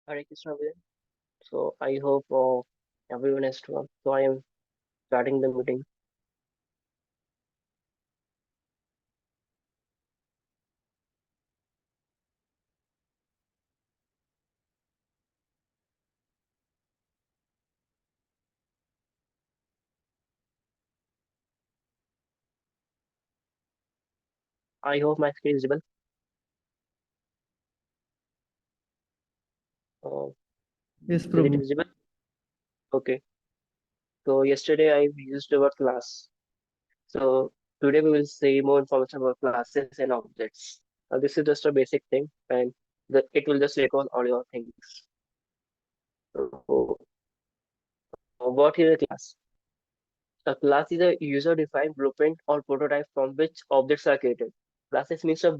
Hare Krishna Vijay. So I hope everyone is strong. So I am starting the meeting. I hope my screen is visible. Uh, Yes, is it Prabhu. visible? Okay. So yesterday I used the word class. So today we will see more information about classes and objects. This is just a basic thing, and it will just recall all your things. So what is a class? A class is a user-defined blueprint or prototype from which objects are created. Classes means a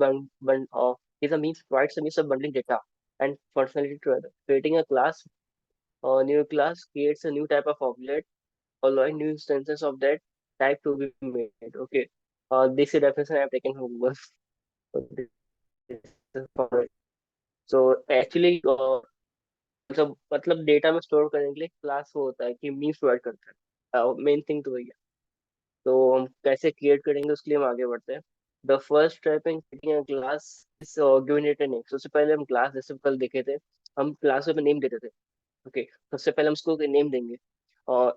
is a means provides a means of bundling data and functionality together. Creating a class or new class creates a new type of object, allowing new instances of that type to be made. Okay. This is definition I have taken from Google. So this is for it. So actually मतलब data में store करने के लिए class वो होता है कि means provide करता है मेन थिंग तो वही है तो हम कैसे क्रिएट करेंगे उसके लिए हम आगे बढ़ते हैं the first step in creating a class is giving it a name सबसे पहले हम क्लास जैसे कल देखे थे हम क्लास में नेम देते थे ओके सबसे पहले हम उसको नेम देंगे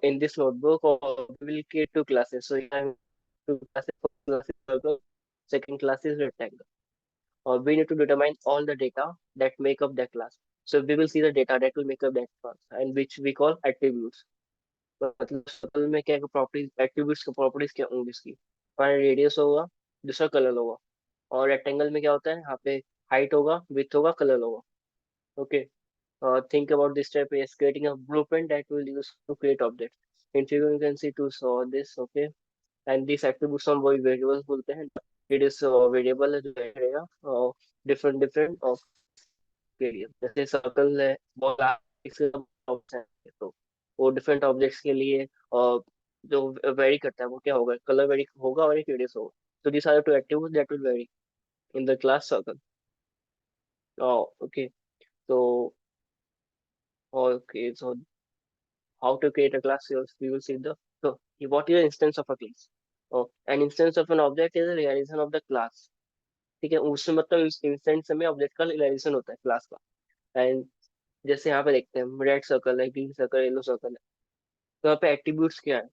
in this notebook we will create two classes so you have two classes first class is circle second class is rectangle we need to determine all the data that make up that class so we will see the data that will make up that class and which we call attributes मतलब circle में क्या properties attributes की properties क्या होंगी इसकी हमारा radius होगा दूसरा कलर होगा और रेक्टेंगल में क्या होता है यहाँ पे हाइट होगा विड्थ होगा कलर होगा okay think about this step is creating a blueprint that will use to create objects. In figure you can see to saw this, okay? And these attributes हम वही variables बोलते हैं. It is variable है जो रहेगा different different of variable. जैसे circle है ball इसके objects हैं तो वो different objects के लिए जो vary करता है वो क्या होगा color vary होगा और एक radius होगा. So these are the two attributes that will vary in the class circle. Okay. So so how to create a class here we will see the so what is an instance of a class an instance of an object is a realization of the class ठीक है उसमें मतलब instance में object का realisation होता है class का and जैसे यहाँ पे देखते हैं रेड सर्कल है ग्रीन सर्कल येलो सर्कल है तो यहाँ पे एट्रीब्यूट्स क्या है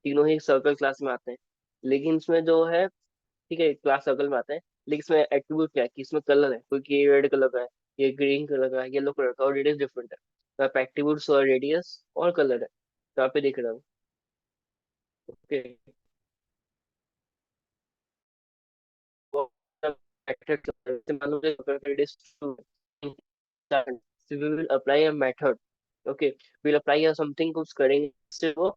तीनों ही सर्कल क्लास में आते हैं लेकिन इसमें जो है ठीक है क्लास सर्कल में आते हैं लेकिन इसमें एट्रीब्यूट क्या है कि इसमें कलर है क्योंकि ये रेड कलर का है ये ग्रीन कलर का है येलो कलर का और रेडियस डिफरेंट है तो यहाँ पे एट्रीब्यूट्स और रेडियस और कलर है तो यहाँ पे देख रहे हो okay it is to so we will apply a method okay we'll apply a something कुछ करेंगे जिससे वो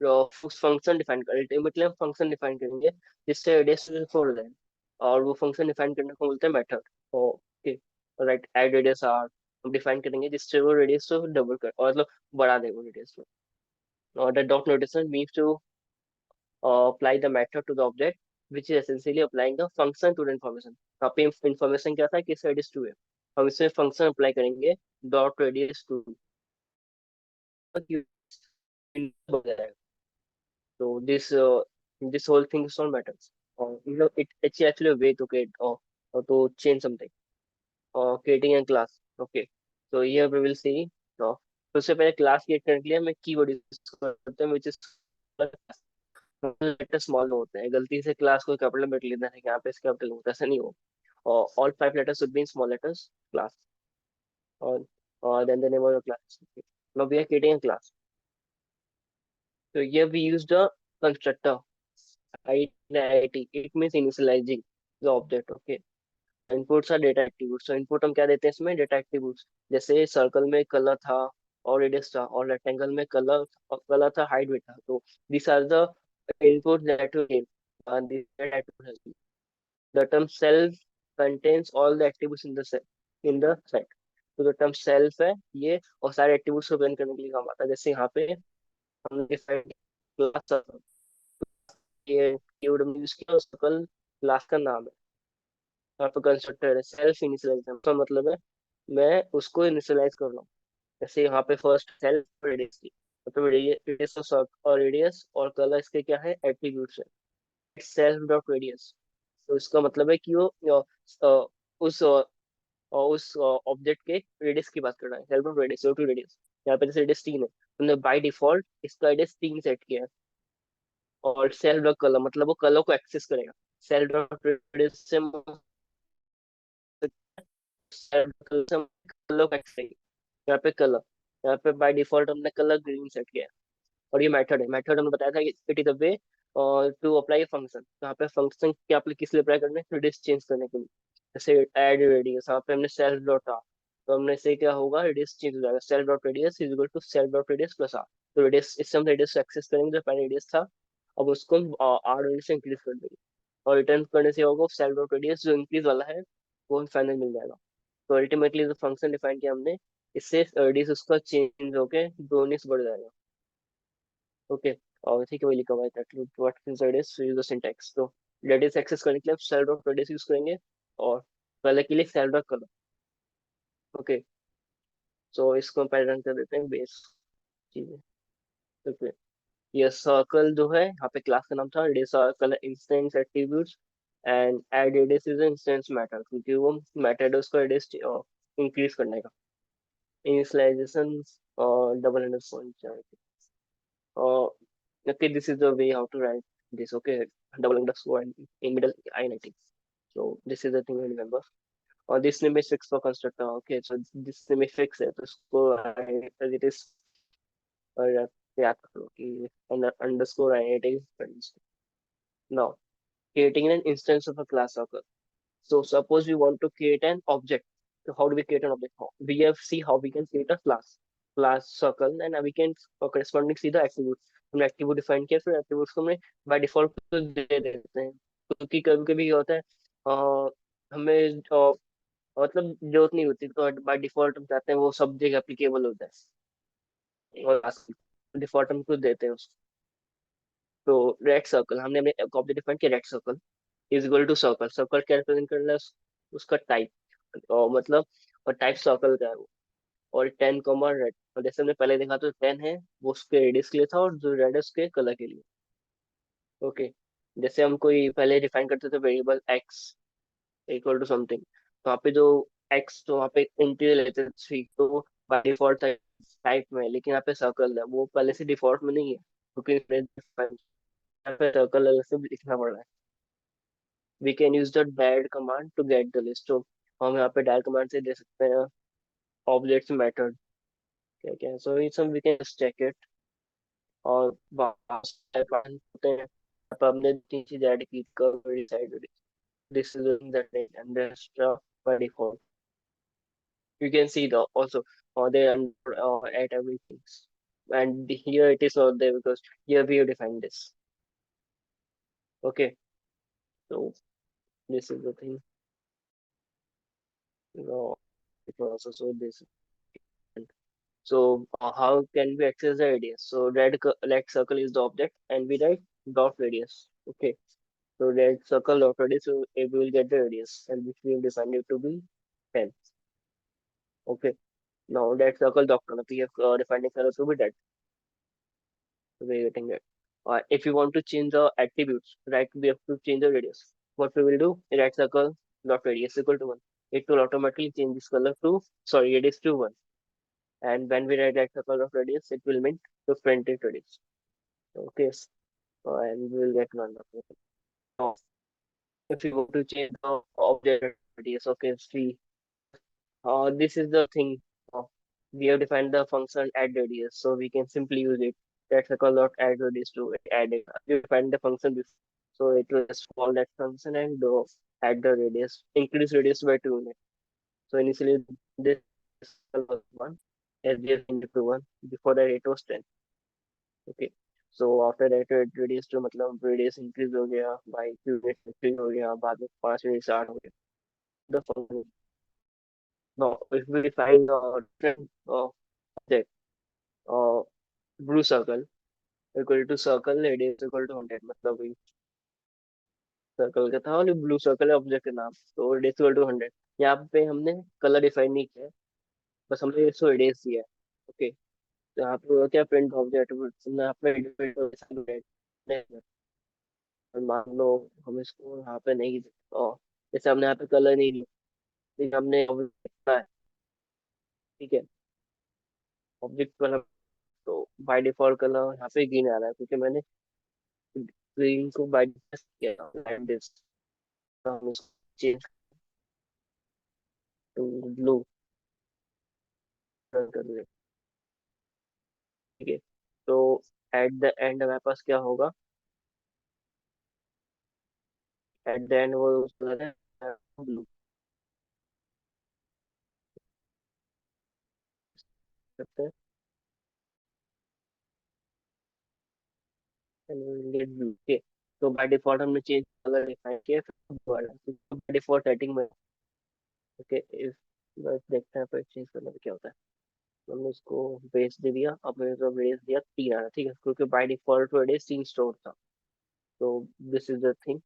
उस फंक्शन डिफाइन कर अल्टीमेटली हम फंक्शन डिफाइन करेंगे जिससे रेडियस छोड़ दें और वो फंक्शन डिफाइन करने को बोलते हैं method okay right add radius R हम डिफाइन करेंगे जिससे वो रेडियस को डबल कर और मतलब बढ़ा देगा रेडियस को और the dot notation means to apply the method to the object, which is essentially applying the function to the information. यहाँ पे information क्या था कि radius 2 है हम इसमें function अप्लाई करेंगे dot radius 2 so this whole thing is not matters it's actually a way to create or to change something or creating a class okay so here we will see सबसे पहले class create करने के लिए हमें keyword use करते हैं which is letter small होते हैं गलती से क्लास को कैपिटल में लिख लेना है कि यहाँ पे कैपिटल होता है ऐसा नहीं हो और all five letters should be in small letters class और then the name of the class now we are creating a class so here we used a constructor it it means initializing the object okay inputs are data attributes तो input हम क्या देते हैं इसमें data attributes जैसे circle में colour था और रेडियस था और रेक्टेंगल में कलर था हाइट भी था तो this are the input that we give the term self contains all the attributes in the set तो जो टर्म सेल्फ है ये और सारे एट्रीब्यूट्स को प्रिंट करने के लिए काम आता है जैसे यहाँ पे हमने डिफाइन क्लास ये कीवर्ड हमने यूज किया सर्कल क्लास का नाम है यहाँ पे कंस्ट्रक्टर है सेल्फ इनिशियलाइज का मतलब है मैं उसको इनिशियलाइज कर रहा हूँ जैसे यहाँ पे फर्स्ट सेल्फ रेडियस की, तो रेडियस और रेडियस और कलर इसके क्या है, एट्रीब्यूट्स है। सेल्फ डॉट रेडियस, तो इसका मतलब है कि वो उस उस ऑब्जेक्ट के रेडियस की बात कर रहा है, self dot radius, to radius. यहाँ पे जैसे रेडियस 3 है, तुमने बाय डिफॉल्ट इसका रेडियस 3 सेट किया है। और सेल्फ डॉट कलर मतलब वो कलर को एक्सेस करेगा। सेल्फ डॉट रेडियस से कलर को एक्सेस करेगा। यहाँ पे कलर, यहाँ पे बाय डिफॉल्ट हमने कलर ग्रीन सेट किया है। और ये मेथड है, मेथड हमने बताया था कि it is a way to apply function. यहाँ पे फंक्शन क्या आपने किस लिए अप्लाई करना है, रेडियस चेंज करने के लिए। जैसे ऐड रेडियस, यहाँ पे हमने सेल्फ डॉट आर, तो हमने से क्या होगा, रेडियस चेंज हो जाएगा। Self dot radius is equal to self dot radius plus R. तो रेडियस, इससे हम रेडियस एक्सेस करेंगे जो पहले रेडियस था, अब उसको हम आर रेडियस से इंक्रीज कर देंगे। और रिटर्न करने से होगा सेल्फ डॉट रेडियस जो इंक्रीज वाला है वो फाइनल मिल जाएगा। तो अल्टीमेटली जो फंक्शन डिफाइन किया हमने, इससे रेडियस उसका चेंज होके दोनों से बढ़ जाएगा। ओके, और ठीक है, वही लिखा हुआ है that what is radius, use the syntax. तो रेडियस एक्सेस करने के लिए सेल डॉट रेडियस यूज करेंगे, और पहले के लिए सेल डॉट कलर। ओके, सो इसको पहले रन कर देते हैं बेस चीजें। ओके, ये सर्कल जो है यहाँ पे क्लास का नाम था, radius circle instance attributes, and add radius is instance matter, क्योंकि वो मैटर है उसको रेडियस इंक्रीज करने का। Initialization double underscore, Uh, okay, this is the way how to write this. Okay, double underscore and in middle I 90. So this is the thing I remember. और this name is fixed for constructor. Okay, so this name is fixed है, तो इसको as it is और याद करो कि underscore I 90 is now creating an instance of a class circle. So suppose we want to create an object. So how do we create an object? We have see how we can create a class circle, and we can corresponding see the attributes. हमने attribute define किया, फिर attributes को हमने by default दे देते हैं, क्योंकि कभी कभी क्या होता है, हमें मतलब जरूरत नहीं होती, तो बाय डिफॉल्ट हम चाहते हैं वो सब जगह एप्लीकेबल हो जाए, और डिफॉल्ट हम खुद देते हैं उसको। तो रेड सर्कल हमने अपने ऑब्जेक्ट डिफाइन किया, red circle is equal to circle. Circle क्या रिप्रेजेंट करना है, उसका टाइप, और मतलब और टाइप सर्कल का है वो। और 10 रेड, और जैसे हमने पहले देखा तो 10 है वो उसके रेडियस के लिए था, और जो रेड है उसके कलर के लिए। ओके, जैसे हम कोई पहले डिफाइन करते थे variable X equal to something, तो वहाँ पे जो एक्स, तो वहाँ पे इंटीजर लेते थे 3, तो बाय डिफॉल्ट टाइप में, लेकिन यहाँ पे सर्कल है, वो पहले से डिफॉल्ट में नहीं है, क्योंकि यहाँ पे सर्कल अलग से लिखना पड़ रहा है। We can use the dad command to get the list, तो हम यहाँ पे डैड कमांड से दे सकते हैं ऑब्जेक्ट्स मेथड क्या क्या है। सो ये सब वी कैन चेक इट, और step one होते हैं, अब हमने तीन चीज ऐड की, curve decide, this is that and by default you can see the also they at everything, and here it is not there because here we have defined this. Okay, so this is the thing. It will also show this. So how can we access the radius? So red circle is the object, and we write dot radius. Okay, so red circle dot radius, so we will get the radius, and which we have defined it to be 10. Okay, now that circle dot color, we have defined the color to be that. So we are getting it. If you want to change the attributes, right, we have to change the radius. What we will do? Red circle dot radius equal to 1. It will automatically change this color to, sorry, radius to 1. And when we write that circle of radius, it will mean the front end radius. Okay, and we will get one. Now, if you want to change the object radius, okay, see, this is the thing. Uh, we have defined the function add radius, so we can simply use it. That circle dot add radius to add it. We defined the function before, so it will just call that function and add the radius, increase radius by 2 units. So initially this circle was 1, as we have changed it to 1. Before that it was 10. Okay. So after that radius to मतलब radius increase हो गया by 2 units, increase हो गया, बाद में 5 units add हो गया. The function. Now if we define the different object, uh, blue circle equal to circle radius equal to 100, मतलब वही सर्कल का था और ब्लू सर्कल है ऑब्जेक्ट का नाम, तो रेडियस इक्वल टू 100। यहाँ पे हमने कलर डिफाइन नहीं किया है, बस हमने इसको रेडियस दिया है। ओके, तो यहाँ पे क्या प्रिंट ऑब्जेक्ट हमने यहाँ पे edit को ऐसा create नहीं करना। और मान लो हम इसको यहाँ पे नहीं और जैसे हमने यहाँ पे कलर नहीं लिया, लेकिन हमने ऑब्जेक्ट लिखा है, ठीक है, ऑब्जेक्ट कलर, तो बाय डिफॉल्ट कलर यहाँ पे ग्रीन आ रहा है क्योंकि मैंने ग्रीन को बाय डिफॉल्ट किया लाइक दिस। हम इसको चेंज टू ब्लू कर देंगे, ठीक है। तो एट द एंड हमारे पास क्या होगा, एट द एंड वो कलर है ब्लू करते हैं, ब्लू के। तो बाय डिफॉल्ट हमने चेंज कलर डिफाइन किया, फिर बाय डिफॉल्ट सेटिंग में, ओके, इस बस देखते हैं फिर चेंज करने में क्या होता है। तो हमने इसको बेस दे दिया, अब मैंने तो बेस दिया 3 आना, ठीक है, क्योंकि बाय डिफॉल्ट वो डेज 3 स्टोर था। तो this is the thing,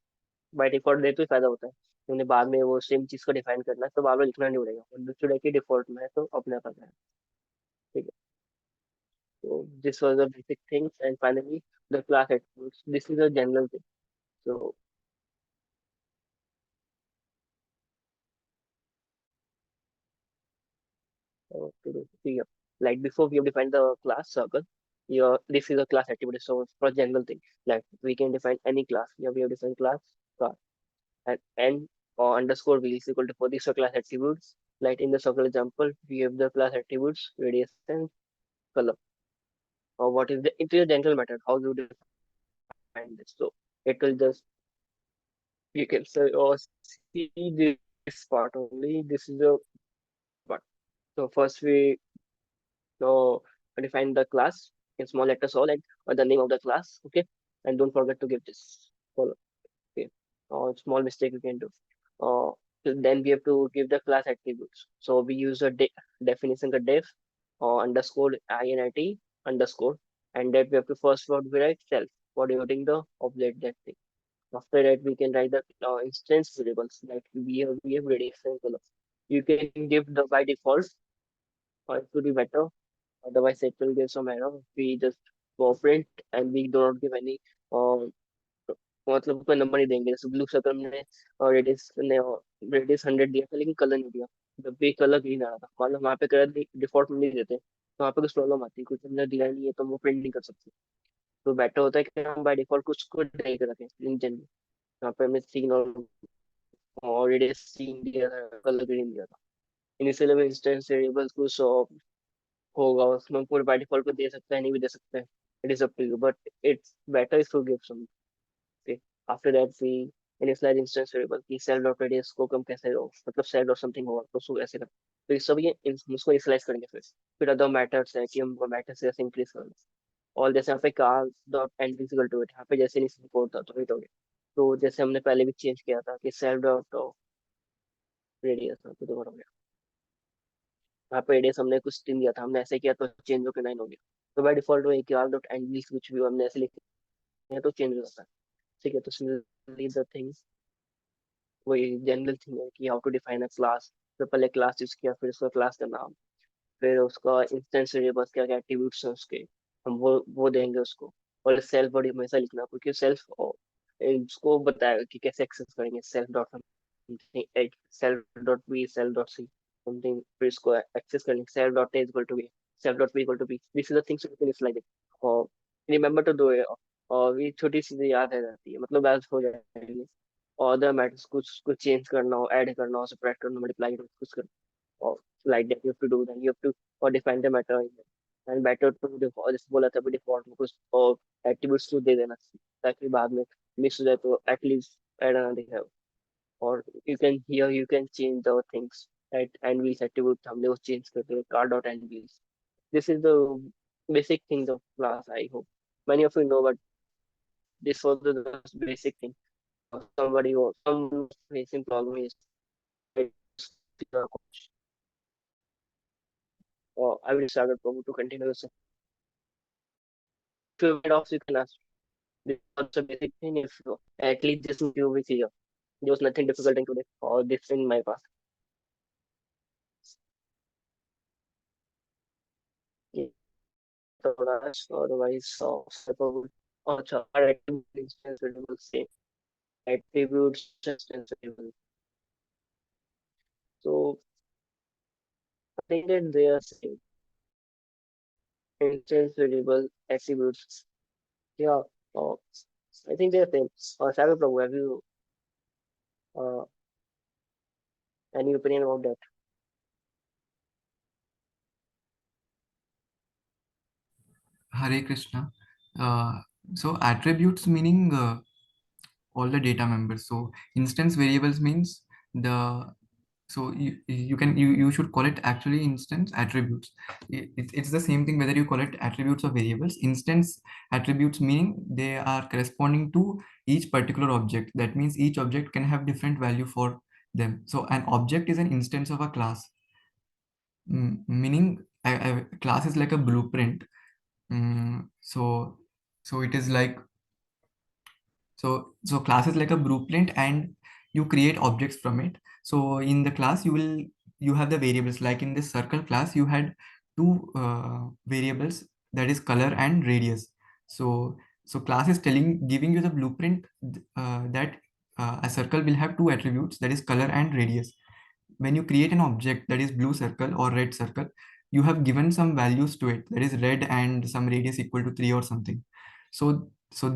by default दे तो ही फायदा होता है, हमने बाद में वो सेम चीज को डिफाइन करना है तो बार बार लिखना नहीं पड़ेगा, और दूसरे की डिफॉल्ट में है तो अपने करना है, ठीक है। So this was the basic things, and finally the class attributes. This is a general thing. So to do here, like before we have defined the class circle. Here, this is a class attribute. So for general thing, like we can define any class. Here we have defined class and n or underscore v is equal to for these are class attributes. Like in the circle example, we have the class attributes radius and color. Or what is the it is a general method. How do you define this? So it will just you can say or see this part only. This is the part. So first we define the class in small letters all and the name of the class. Okay, and don't forget to give this follow. Okay, small mistake you can do. Uh, then we have to give the class attributes. So we use a definition the def or underscore init underscore, and that we have to first word we write self for denoting the object that thing. After that, we can write the instance variables like we have radius and color. You can give the by default, or it could be better. Otherwise, it will give some error. We just go print and we do not give any uh, मतलब कोई number नहीं देंगे, जैसे blue circle में radius ने radius 100 दिया था लेकिन कलर नहीं दिया, जब भी कलर ग्रीन आ रहा था, मतलब वहाँ पे कलर डिफॉल्ट में नहीं देते तो वहाँ पे कुछ प्रॉब्लम आती है, कुछ हमने दिया नहीं है तो वो प्रिंट नहीं कर सकते। तो बेटर होता है कि हम बाय डिफॉल्ट कुछ को दे के रखें इन जनरल। यहाँ पे हमने सीन और रेडियस सीन दिया था, कलर ग्रीन दिया था। इनिशियल में इंस्टेंस वेरिएबल्स कुछ होगा उसमें, पूरे बाय डिफॉल्ट को दे सकते हैं नहीं भी दे सकते हैं, it is up to you, but it's better if you give some. Okay. After that, we initialize instance variable की सेल डॉट रेडियस को कम कैसे हो, मतलब सेल डॉट समथिंग होगा तो उसको ऐसे कर, तो ये सब ये हम उसको इनिशियलाइज करेंगे। फिर अदर मैटर्स है कि हम मैटर से कैसे इंक्रीज करेंगे। और जैसे यहाँ पे car dot and equal to it, यहाँ पे जैसे नहीं कोड था तो हिट हो गया। तो जैसे हमने पहले भी चेंज किया था कि सेल डॉट रेडियस था तो दोबारा हो गया, यहाँ पे रेडियस हमने कुछ दिन दिया था, हमने ऐसे किया तो चेंज होकर 9 हो गया। तो बाय डिफॉल्ट वो कार डॉट एंड कुछ भी हमने ऐसे लिखे हैं तो चेंज हो जाता है, ठीक है। तो सिमिलरली द थिंग्स वही जनरल थिंग है कि how to define a class. तो पहले क्लास यूज किया, फिर उसका क्लास का नाम, फिर उसका इंस्टेंस वेरिएबल्स क्या क्या एट्रीब्यूट्स हैं उसके, हम वो देंगे उसको। और सेल्फ बड़ी हमेशा लिखना क्योंकि सेल्फ उसको बताएगा कि कैसे एक्सेस करेंगे, self dot something, self dot B, self dot C something, फिर इसको एक्सेस करेंगे self dot A equal to B, self dot B equal to B, this is the things you can slide it और remember to do it. और ये छोटी चीजें याद रह जाती है, मतलब याद हो जाएगी। और अदर मैटर्स कुछ कुछ चेंज करना हो, ऐड करना हो, सब्ट्रैक्ट करना, मल्टीप्लाई करना, कुछ करना or like that you have to do that, you have to or define the matter and better to default, जैसे बोला था डिफॉल्ट में कुछ और एट्रीब्यूट्स to दे देना ताकि बाद में मिस हो जाए तो एटलीस्ट ऐड ना दिखाए। और you can change the things at and wheels attribute हमने वो चेंज कर दिया car dot and wheels. This is the basic things of class, I hope many of you know, but this was the basic thing. Somebody or some facing problem is I will start to continue this. If you get off, you can ask. This was a basic thing. If you, at least this you will clear. There was nothing difficult in today or this in my past. otherwise separable. अच्छा, our attribute instance variable same. Attributes instance variable. So I think that they are same. Instance variable attributes. Yeah. Uh, I think they are same. Sagar Prabhu, have you uh, any opinion about that? Hare Krishna. Uh, so attributes meaning all the data members. So instance variables means the so you should call it actually instance attributes. It's the same thing whether you call it attributes or variables. Instance attributes meaning they are corresponding to each particular object. That means each object can have different value for them. So an object is an instance of a class. Meaning a class is like a blueprint. So it is like so class is like a blueprint and you create objects from it. So in the class you have the variables. Like in this circle class you had two variables, that is color and radius. So class is giving you the blueprint that a circle will have two attributes, that is color and radius. When you create an object that is blue circle or red circle, you have given some values to it, that is red and some radius equal to 3 or something. So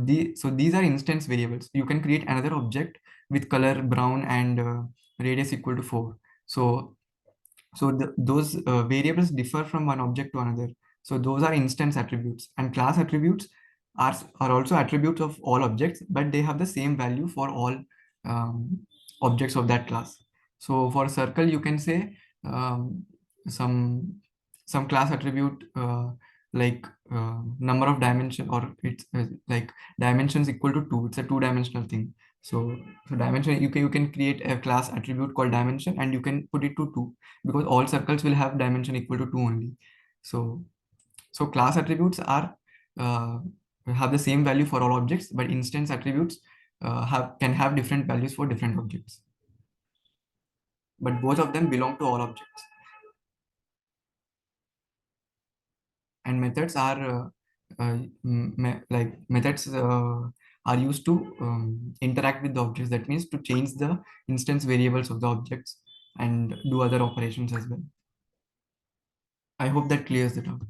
these are instance variables. You can create another object with color brown and radius equal to 4. So those variables differ from one object to another. So those are instance attributes, and class attributes are also attributes of all objects, but they have the same value for all um, objects of that class. So for circle, you can say um, some some class attribute like number of dimension, or it's like dimensions equal to 2. It's a two-dimensional thing. So dimension, you can create a class attribute called dimension and you can put it to 2, because all circles will have dimension equal to 2 only. So so class attributes are uh, have the same value for all objects, but instance attributes can have different values for different objects, but both of them belong to all objects. And methods are like methods are used to interact with the objects. That means to change the instance variables of the objects and do other operations as well. I hope that clears it up.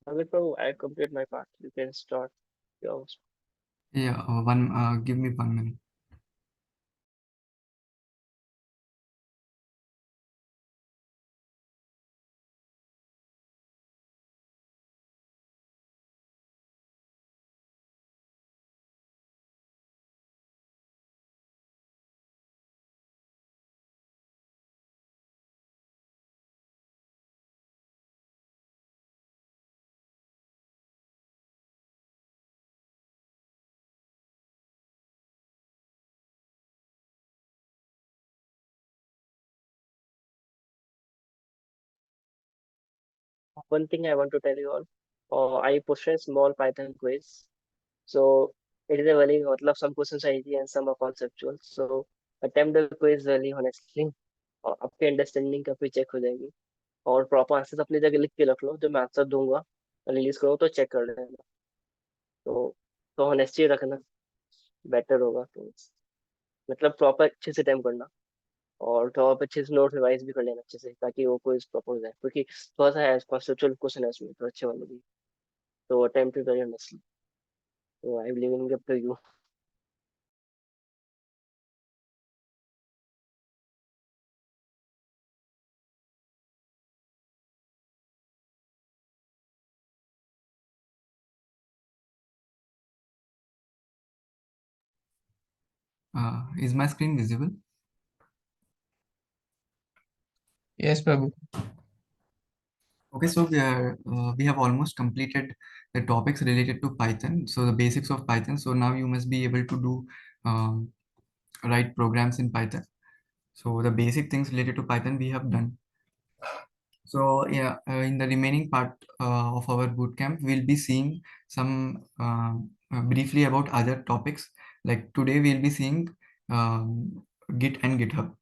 Sagar Prabhu, I complete my part. You can start yours. Yeah, one. Give me 1 minute. One thing I want to tell you all, I posted a small Python quiz. So it is a very, मतलब some questions are easy and some are conceptual. So attempt the quiz really honestly. और आपकी understanding काफी check हो जाएगी और proper answer अपनी जगह लिख के रख लो जब मैं आंसर दूंगा रिलीज करो तो चेक कर लेना तो ऑनेस्टी रखना बेटर होगा तो मतलब प्रॉपर अच्छे से टाइम करना और थोड़ा आप अच्छे से नोट रिवाइज भी कर लेना अच्छे से ताकि वो कोई प्रॉपर हो जाए क्योंकि थोड़ा सा है कॉन्सेप्चुअल क्वेश्चन है उसमें तो अच्छे वाले भी तो अटेम्प्ट करिए ऑनेस्टली तो I believe in to you Is my screen visible? Yes, Prabhu. Okay, so we have almost completed the topics related to Python. So the basics of Python. So now you must be able to do um, write programs in Python. So the basic things related to Python we have done. So yeah, in the remaining part of our bootcamp, we'll be seeing some briefly about other topics. Like today, we'll be seeing Git and GitHub.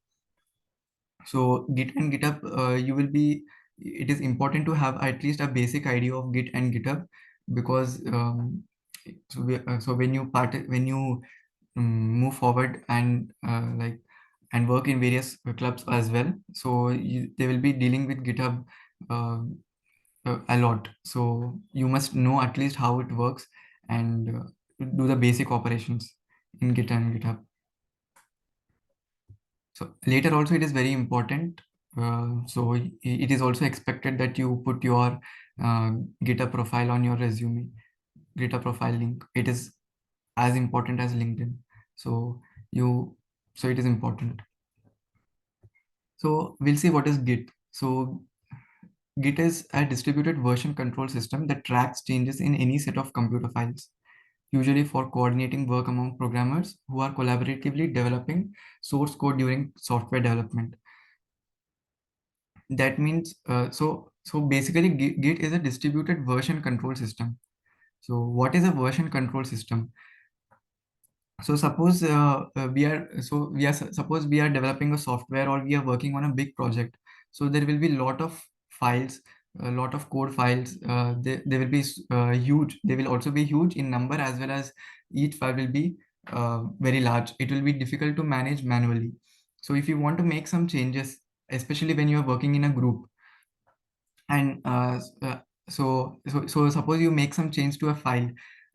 So Git and GitHub, you will be. It is important to have at least a basic idea of Git and GitHub because so when you move forward and and work in various clubs as well. So they will be dealing with GitHub uh, a lot. So you must know at least how it works and do the basic operations in Git and GitHub. So later also it is very important. It is also expected that you put your uh, GitHub profile on your resume, GitHub profile link. It is as important as LinkedIn. So you, so it is important. So we'll see what is Git. So Git is a distributed version control system that tracks changes in any set of computer files, usually for coordinating work among programmers who are collaboratively developing source code during software development. That means, so basically Git is a distributed version control system. So what is a version control system? So suppose suppose we are developing a software or we are working on a big project. So there will be lot of files, a lot of code files. They will be huge. They will also be huge in number, as well as each file will be very large. It will be difficult to manage manually. So if you want to make some changes, especially when you are working in a group, and so suppose you make some change to a file,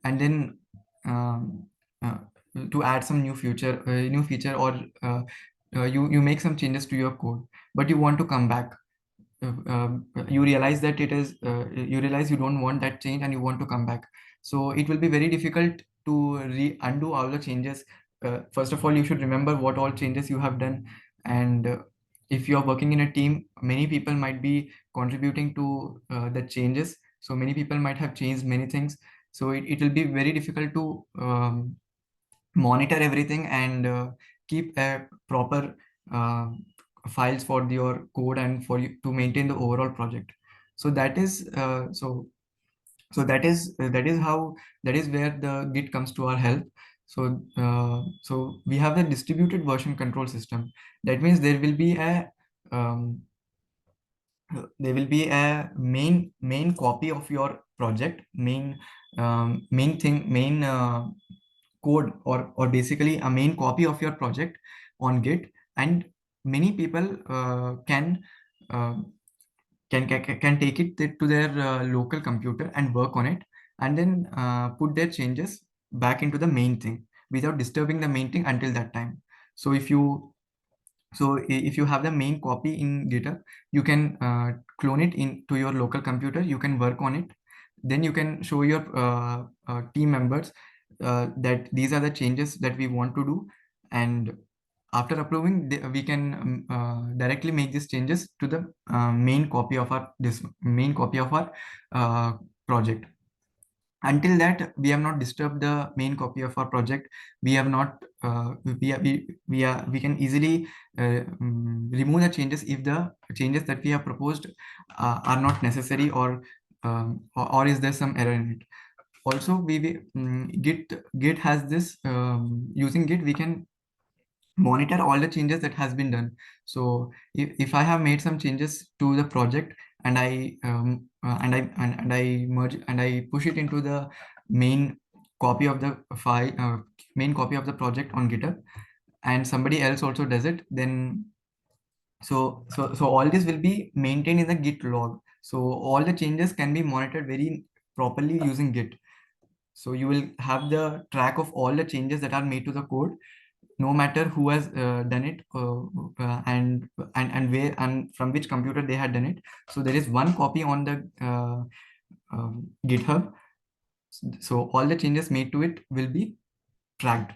and then um, uh, to add some new feature, or you make some changes to your code, but you want to come back. You realize that you realize you don't want that change and you want to come back. So it will be very difficult to undo all the changes. First of all, you should remember what all changes you have done. And if you are working in a team, many people might be contributing to the changes. So many people might have changed many things. So it will be very difficult to monitor everything and keep a proper uh, files for your code and for you to maintain the overall project. So that is how, that is where the Git comes to our help. So we have a distributed version control system. That means um, there will be a main copy of your project, main code, or basically a main copy of your project on Git. And many people uh, can take it to their local computer and work on it, and then put their changes back into the main thing without disturbing the main thing until that time. So if you have the main copy in GitHub, you can clone it into your local computer. You can work on it. Then you can show your team members that these are the changes that we want to do. And after approving, we can directly make these changes to the main copy of our this main copy of our uh, project. Until that, we have not disturbed the main copy of our project. We have not we can easily remove the changes if the changes that we have proposed are not necessary, or is there some error in it. Also, Git has this, using Git we can monitor all the changes that has been done. So if I have made some changes to the project, and I merge and I push it into the main copy of the file, main copy of the project on GitHub, and somebody else also does it, then so all this will be maintained in the Git log. So all the changes can be monitored very properly using Git. So you will have the track of all the changes that are made to the code, no matter who has done it, and where and from which computer they had done it. So there is one copy on the GitHub. So all the changes made to it will be tracked.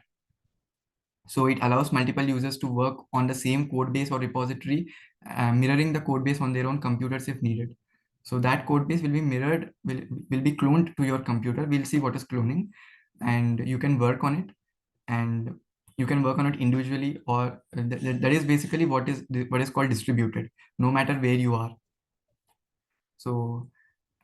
So it allows multiple users to work on the same code base or repository, mirroring the code base on their own computers if needed. So that code base will be mirrored, will be cloned to your computer. We'll see what is cloning, and you can work on it, and you can work on it individually, or that is basically what is called distributed, no matter where you are. So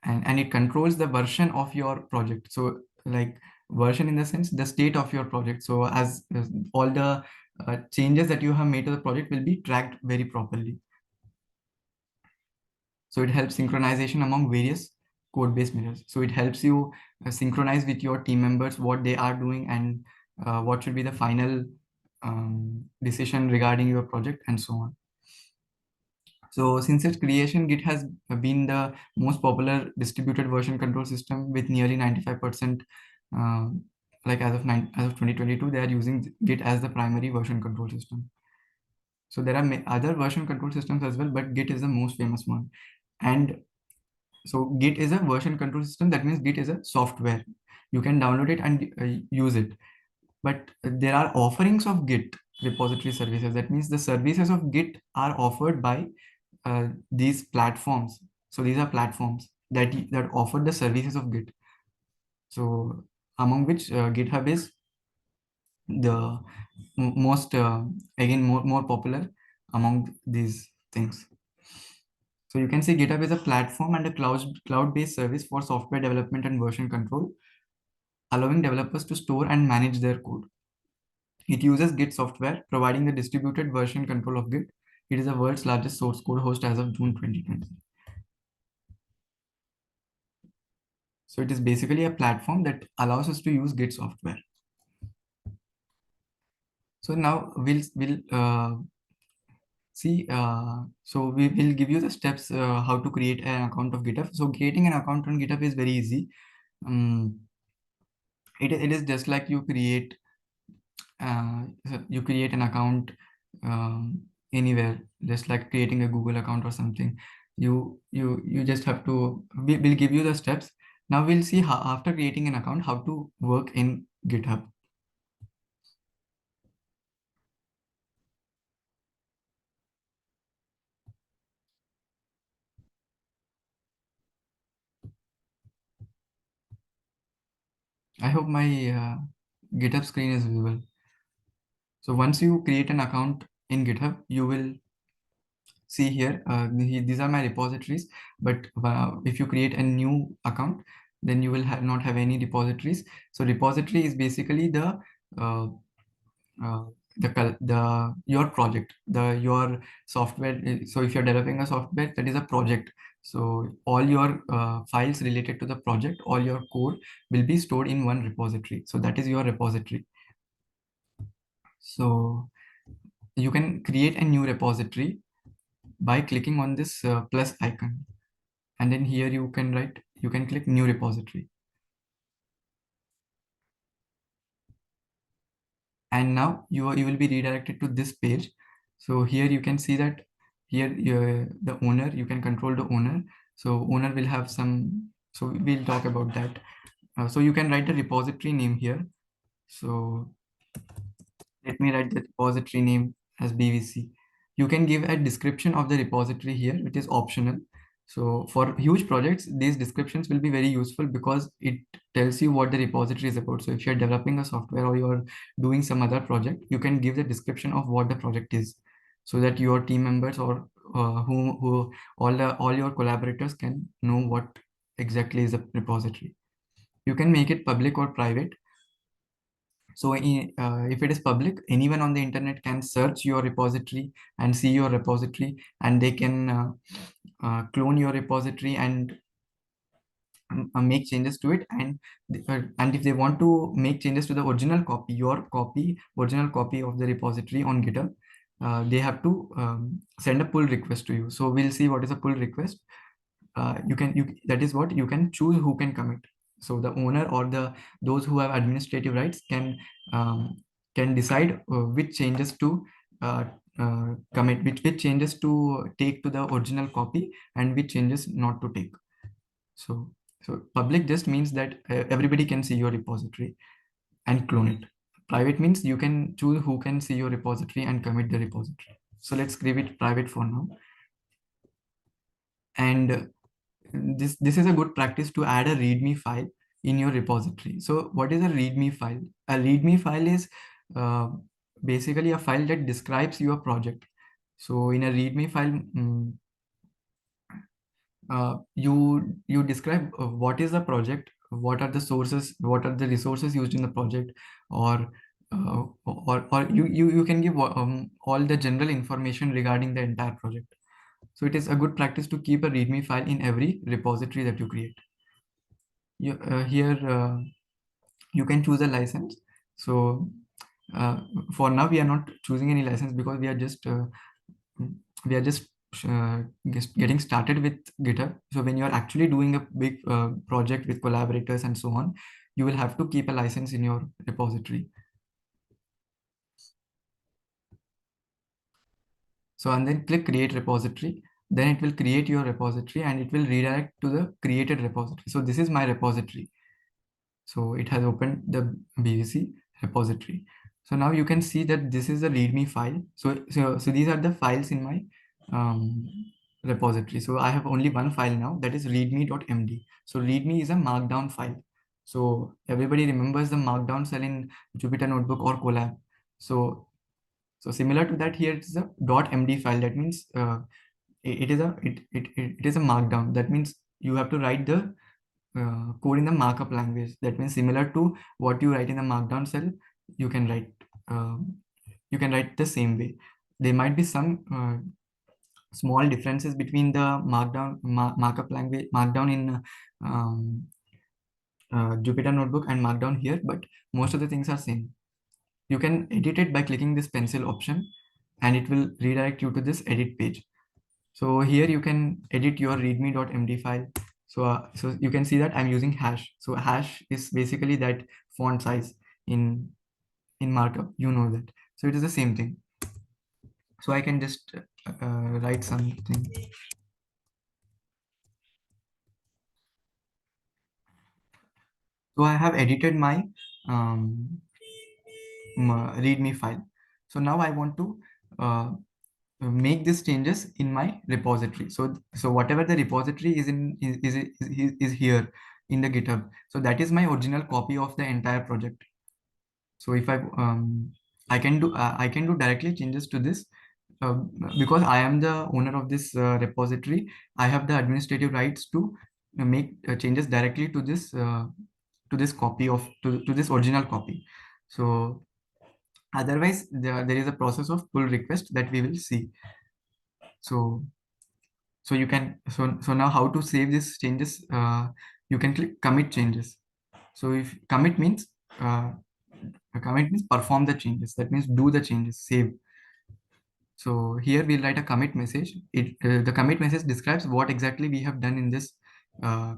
and it controls the version of your project. So like version in the sense the state of your project. So as all the changes that you have made to the project will be tracked very properly. So it helps synchronization among various code base mirrors. So it helps you synchronize with your team members what they are doing, and what should be the final decision regarding your project, and so on. So since its creation, Git has been the most popular distributed version control system with nearly 95%. Like as of 2022, they are using Git as the primary version control system. So there are other version control systems as well, but Git is the most famous one. And so Git is a version control system. That means Git is a software. You can download it and use it. But there are offerings of Git repository services. That means the services of Git are offered by these platforms. So these are platforms that offer the services of Git. So among which GitHub is the most again more popular among these things. So you can see GitHub is a platform and a cloud-based service for software development and version control, allowing developers to store and manage their code. It uses Git software, providing the distributed version control of Git. It is the world's largest source code host as of June 2020. So it is basically a platform that allows us to use Git software. So now we'll see. So we will give you the steps how to create an account of GitHub. So creating an account on GitHub is very easy. Um, it is just like you create an account anywhere, just like creating a Google account or something. You just have to. We'll give you the steps. Now we'll see how after creating an account how to work in GitHub. I hope my GitHub screen is visible. So once you create an account in GitHub, you will see here, these are my repositories. But if you create a new account, then you will not have any repositories. So repository is basically uh, uh, the your project, your software. So if you're developing a software, that is a project. So all your files related to the project, all your code will be stored in one repository. So that is your repository. So you can create a new repository by clicking on this plus icon, and then here you can click new repository, and now you will be redirected to this page. So here you can see that here the owner, you can control the owner. So owner will have some, so we'll talk about that. So you can write the repository name here. So let me write the repository name as BVC. You can give a description of the repository here, which is optional. So for huge projects, these descriptions will be very useful because it tells you what the repository is about. So if you're developing a software or you're doing some other project, you can give the description of what the project is, so that your team members or who all your collaborators can know what exactly is a repository. You can make it public or private. So if it is public, anyone on the internet can search your repository and see your repository, and they can clone your repository and make changes to it. And if they want to make changes to the original copy, original copy of the repository on GitHub, they have to send a pull request to you. So we'll see what is a pull request. You that is what you can choose who can commit. So the owner or those who have administrative rights um, can decide which changes to commit, which changes to take to the original copy, and which changes not to take. So public just means that everybody can see your repository and clone it. Private means you can choose who can see your repository and commit the repository. So let's leave it private for now. And this is a good practice to add a README file in your repository. So what is a README file? A README file is uh, basically a file that describes your project. So in a README file, you describe what is the project, what are the sources, what are the resources used in the project, or you can give all the general information regarding the entire project. So it is a good practice to keep a README file in every repository that you create. Here you can choose a license. So uh, for now we are not choosing any license because we are just getting started with GitHub. So when you are actually doing a big project with collaborators and so on, you will have to keep a license in your repository. So and then click create repository. Then it will create your repository and it will redirect to the created repository. So this is my repository. So it has opened the BVC repository. So now you can see that this is a README file. So these are the files in my um, repository. So I have only one file now, that is readme.md. So readme is a markdown file. So everybody remembers the markdown cell in Jupyter Notebook or Colab. So similar to that, here it's a .md file. That means it is a markdown. That means you have to write the code in the markup language. That means similar to what you write in the markdown cell, you can write uh, you can write the same way. There might be some small differences between the markup language markdown in Jupyter Notebook and markdown here, but most of the things are same. You can edit it by clicking this pencil option and it will redirect you to this edit page. So here you can edit your readme.md file. So you can see that I'm using hash. So hash is basically that font size in markup. You know that. So it is the same thing. So I can just write something. So I have edited my readme file. So now I want to make these changes in my repository. So whatever the repository is in is here in the GitHub. So that is my original copy of the entire project. So if I can do directly changes to this uh, because I am the owner of this repository. I have the administrative rights to make changes directly to this copy of to this original copy. So otherwise there is a process of pull request that we will see. So so you can so now how to save these changes, you can click commit changes. So if uh, commit means perform the changes, that means do the changes, save. So here we'll write a commit message. The commit message describes what exactly we have done in this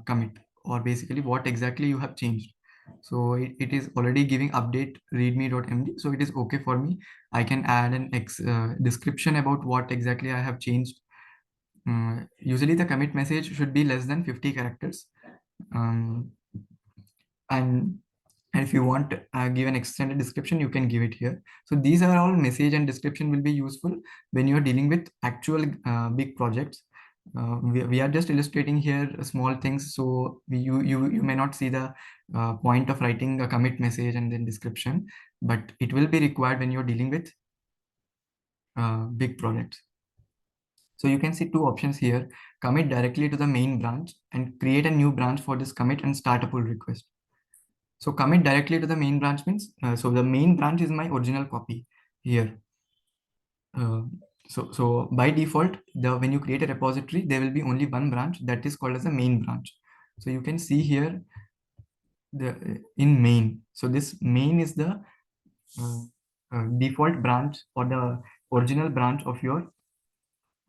commit, or basically what exactly you have changed. So it is already giving update readme.md, so it is okay for me. I can add an description about what exactly I have changed. Usually the commit message should be less than 50 characters. Um, and if you want to give an extended description, you can give it here. So these are all message and description will be useful when you are dealing with actual big projects. We are just illustrating here small things, so you may not see the point of writing a commit message and then description, but it will be required when you're dealing with big projects. So you can see two options here: commit directly to the main branch and create a new branch for this commit and start a pull request. So commit directly to the main branch means, so the main branch is my original copy here. Uh, so by default, when you create a repository, there will be only one branch that is called as the main branch. So you can see here in main. So this main is the uh, default branch or the original branch of your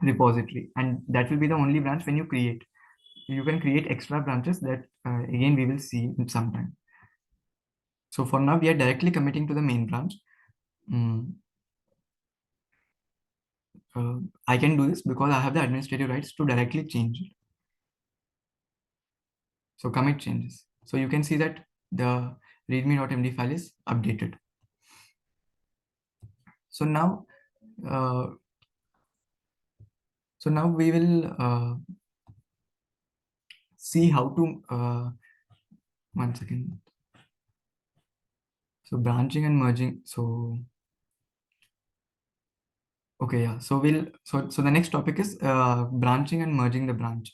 repository, and that will be the only branch when you create. You can create extra branches that again we will see in some time. So for now, we are directly committing to the main branch. Mm, I can do this because I have the administrative rights to directly change it. So commit changes. So you can see that the readme.md file is updated. So now, uh, so now we will see how to, 1 second. So branching and merging. So okay, yeah. So so the next topic is branching and merging the branch.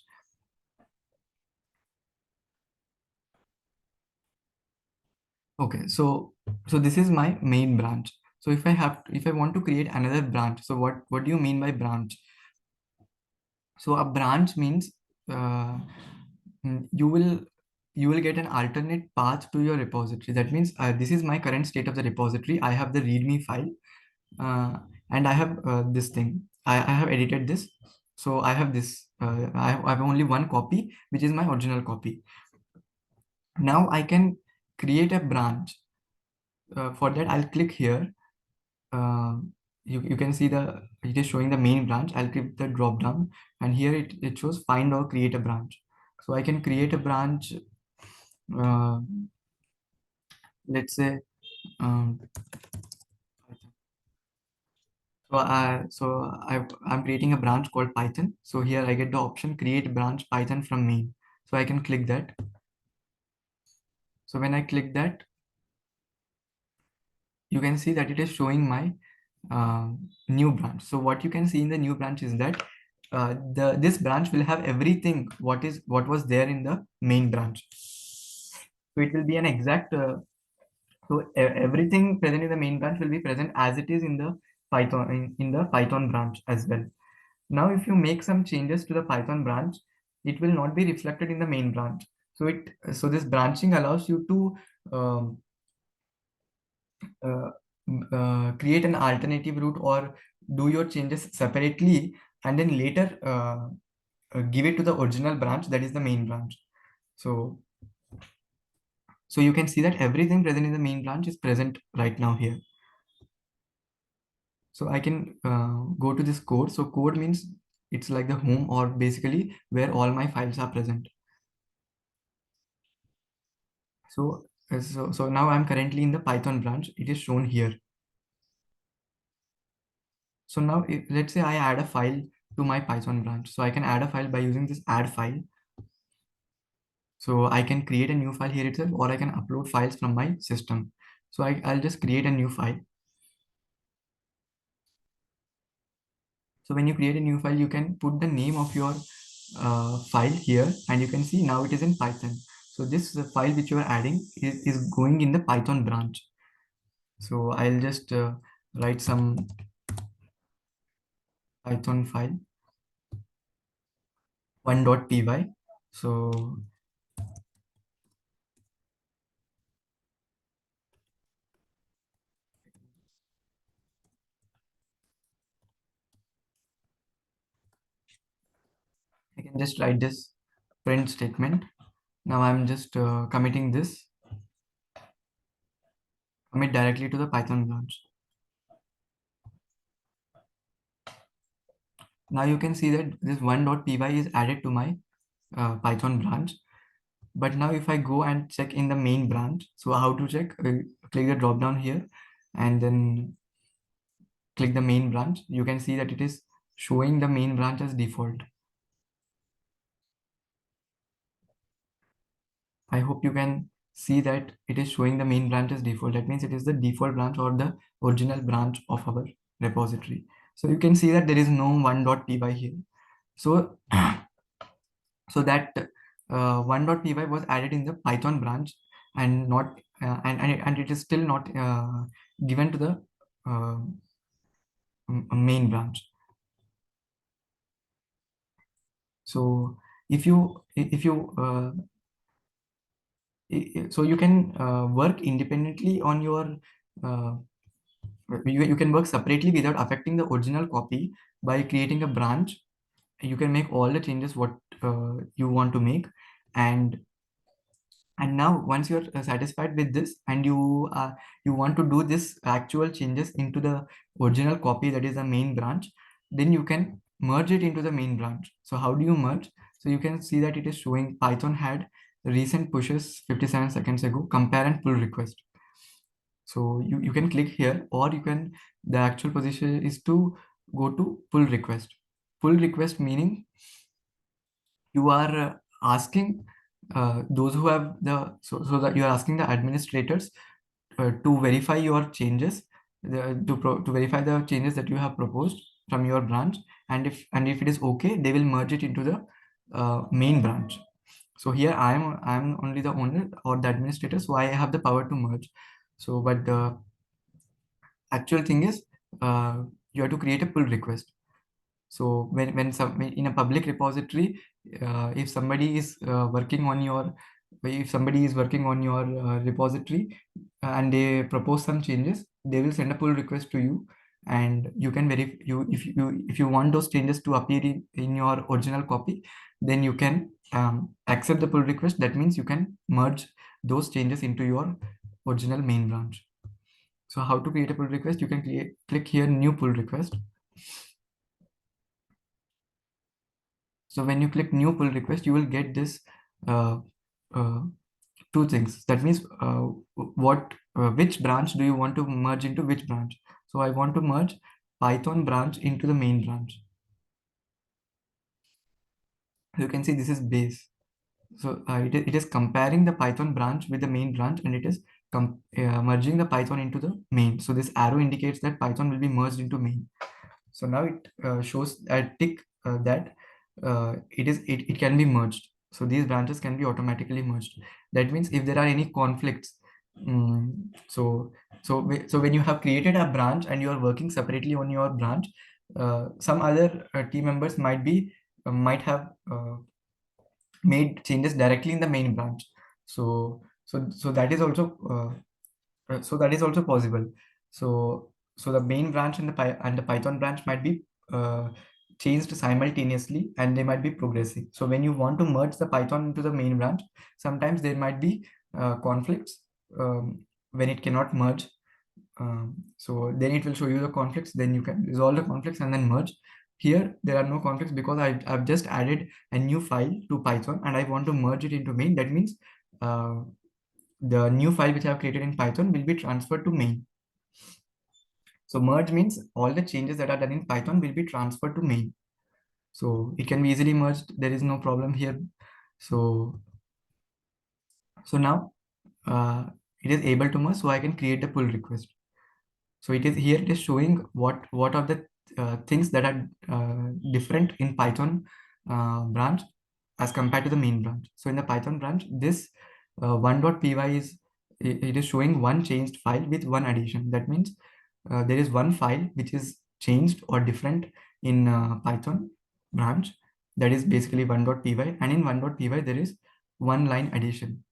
Okay, so this is my main branch. So if I want to create another branch, so what do you mean by branch? So a branch means uh, you will get an alternate path to your repository. That means this is my current state of the repository. I have the README file, uh, and I have this thing. I have edited this. So I have this. I have only one copy, which is my original copy. Now I can create a branch. For that, I'll click here. Uh, you can see it is showing the main branch. I'll click the drop down, and here it shows find or create a branch. So I can create a branch. Uh, let's say um, I'm creating a branch called Python. So here I get the option create branch Python from main. So I can click that. So when I click that, you can see that it is showing my new branch. So what you can see in the new branch is that the this branch will have everything what was there in the main branch. So it will be an exact everything present in the main branch will be present as it is in the Python in the Python branch as well. Now, if you make some changes to the Python branch, it will not be reflected in the main branch. So this branching allows you to um, uh, create an alternative route or do your changes separately and then later give it to the original branch, that is the main branch. So so you can see that everything present in the main branch is present right now here. So I can go to this code. So code means it's like the home or basically where all my files are present. So now I'm currently in the Python branch. It is shown here. So now let's say I add a file to my Python branch. So I can add a file by using this add file. So I can create a new file here itself, or I can upload files from my system. So I'll just create a new file. So when you create a new file, you can put the name of your file here, and you can see now it is in Python. So this file which you are adding is going in the Python branch. So I'll just write some Python file 1.py. So I can just write this print statement. Now I'm just committing this, commit directly to the Python branch. Now you can see that this 1.py is added to my Python branch. But now if I go and check in the main branch, so how to check? Click the drop down here and then click the main branch. You can see that it is showing the main branch as default. I hope you can see that it is showing the main branch as default. That means it is the default branch or the original branch of our repository. So you can see that there is no 1.py here. So, so that 1.py was added in the Python branch and not and it is still not given to the uh, main branch. So if you so you can work independently on your uh, you can work separately without affecting the original copy by creating a branch. You can make all the changes what you want to make, and now once you're satisfied with this and you want to do this actual changes into the original copy, that is the main branch, then you can merge it into the main branch. So how do you merge? So you can see that it is showing Python had recent pushes 57 seconds ago, compare and pull request. So you can click here, or you can, the actual position is to go to pull request. Pull request meaning you are asking those who have the so that you are asking the administrators to verify your changes, to verify the changes that you have proposed from your branch, and if it is okay, they will merge it into the main branch. So here I am only the owner or the administrator, so I have the power to merge. So but the actual thing is, you have to create a pull request. So when some in a public repository, if somebody is working on your if somebody is working on your repository, and they propose some changes, they will send a pull request to you, and you can verify you if you want those changes to appear in your original copy, then you can accept the pull request. That means you can merge those changes into your original main branch. So how to create a pull request? You can click here new pull request. So when you click new pull request, you will get this uh, uh, two things. That means what which branch do you want to merge into which branch? So I want to merge Python branch into the main branch. You can see this is base. So it is comparing the Python branch with the main branch, and it is merging the Python into the main. So this arrow indicates that Python will be merged into main. So now it shows a tick that it can be merged. So these branches can be automatically merged. That means if there are any conflicts, so so when you have created a branch and you are working separately on your branch, some other team members might have made changes directly in the main branch. So that is also possible. So the main branch and the Python branch might be uh, changed simultaneously, and they might be progressing. So when you want to merge the Python into the main branch, sometimes there might be conflicts when it cannot merge. So then it will show you the conflicts, then you can resolve the conflicts and then merge. Here there are no conflicts because I've just added a new file to Python and I want to merge it into main. That means uh, the new file which I have created in Python will be transferred to main. So merge means all the changes that are done in Python will be transferred to main. So it can be easily merged. There is no problem here. So now it is able to merge. So I can create a pull request. So it is here. It is showing what are the things that are different in Python branch as compared to the main branch. So in the Python branch, this one.py it is showing one changed file with one addition. That means there is one file which is changed or different in Python branch, that is basically one.py, and in one.py there is one line addition.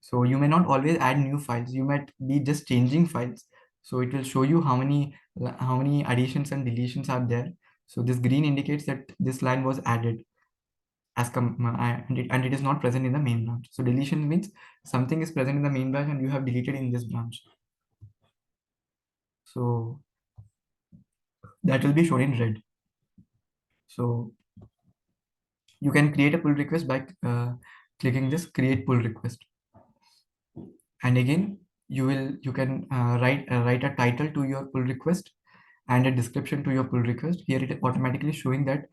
So you may not always add new files, you might be just changing files. So it will show you how many additions and deletions are there. So this green indicates that this line was added and it is not present in the main branch. So deletion means something is present in the main branch and you have deleted in this branch. So that will be shown in red. So you can create a pull request by clicking this create pull request. And again, you can write a title to your pull request and a description to your pull request. Here it is automatically showing that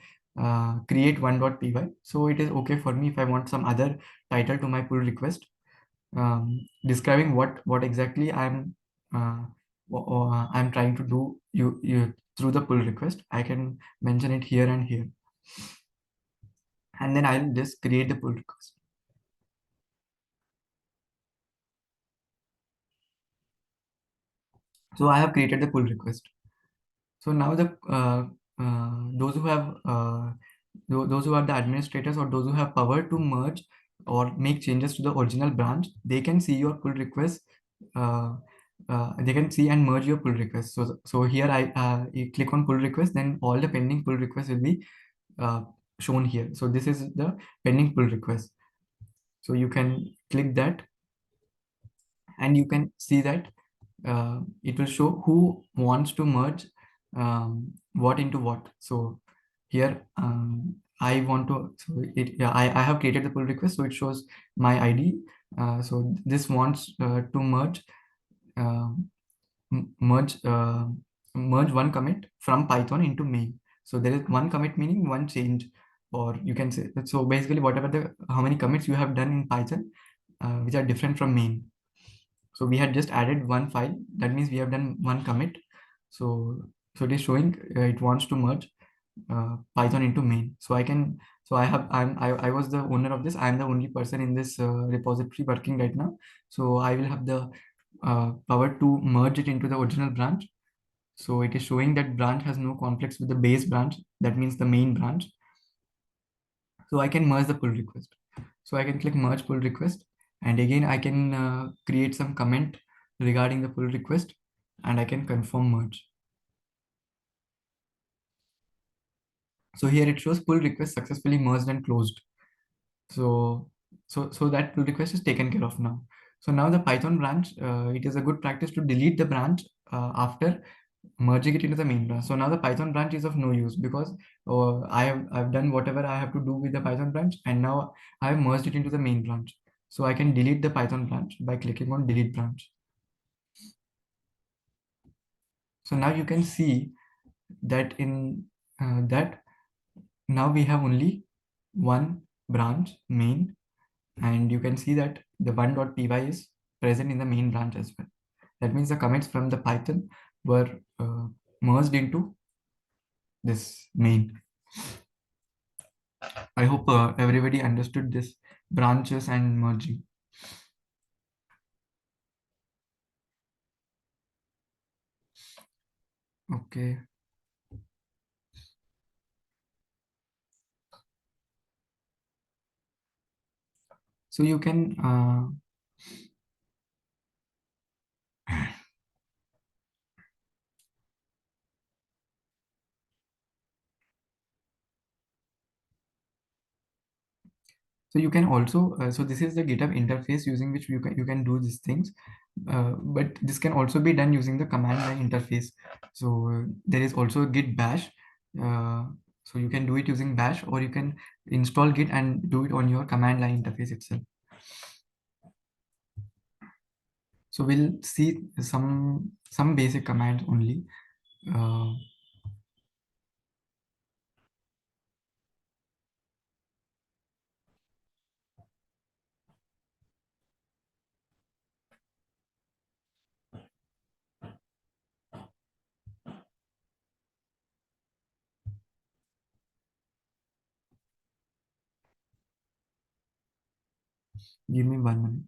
create one.py. So it is okay for me if I want some other title to my pull request, describing what exactly I'm trying to do you through the pull request. I can mention it here and here, and then I'll just create the pull request. So I have created the pull request. So now the those who have those who are the administrators or those who have power to merge or make changes to the original branch, they can see your pull request. Uh, they can see and merge your pull request. So here you click on pull request, then all the pending pull requests will be uh, shown here. So this is the pending pull request. So you can click that, and you can see that it will show who wants to merge what into what. So here I want to, so yeah, I have created the pull request, so it shows my ID. So this wants to uh, merge merge one commit from Python into main. So there is one commit meaning one change or you can say that. So basically, whatever the how many commits you have done in Python, which are different from main. So we had just added one file. That means we have done one commit. So so it is showing it wants to merge Python into main. So I can, so I have, I was the owner of this. I'm the only person in this repository working right now. So I will have the power to merge it into the original branch. So it is showing that branch has no conflicts with the base branch. That means the main branch. So I can merge the pull request. So I can click merge pull request, and again I can create some comment regarding the pull request, and I can confirm merge. So here it shows pull request successfully merged and closed. So so that pull request is taken care of now. So now the Python branch, it is a good practice to delete the branch after merging it into the main branch. So now the Python branch is of no use because I've done whatever I have to do with the Python branch, and now I have merged it into the main branch. So I can delete the Python branch by clicking on delete branch. So now you can see that in that now we have only one branch main, and you can see that the one.py is present in the main branch as well. That means the commits from the Python were merged into this main. I hope everybody understood this branches and merging. Okay, so you can so you can also so this is the GitHub interface using which you can do these things, but this can also be done using the command line interface. So there is also Git Bash. Uh, so you can do it using Bash, or you can install Git and do it on your command line interface itself. So we'll see some basic commands only. Uh, Give me 1 minute.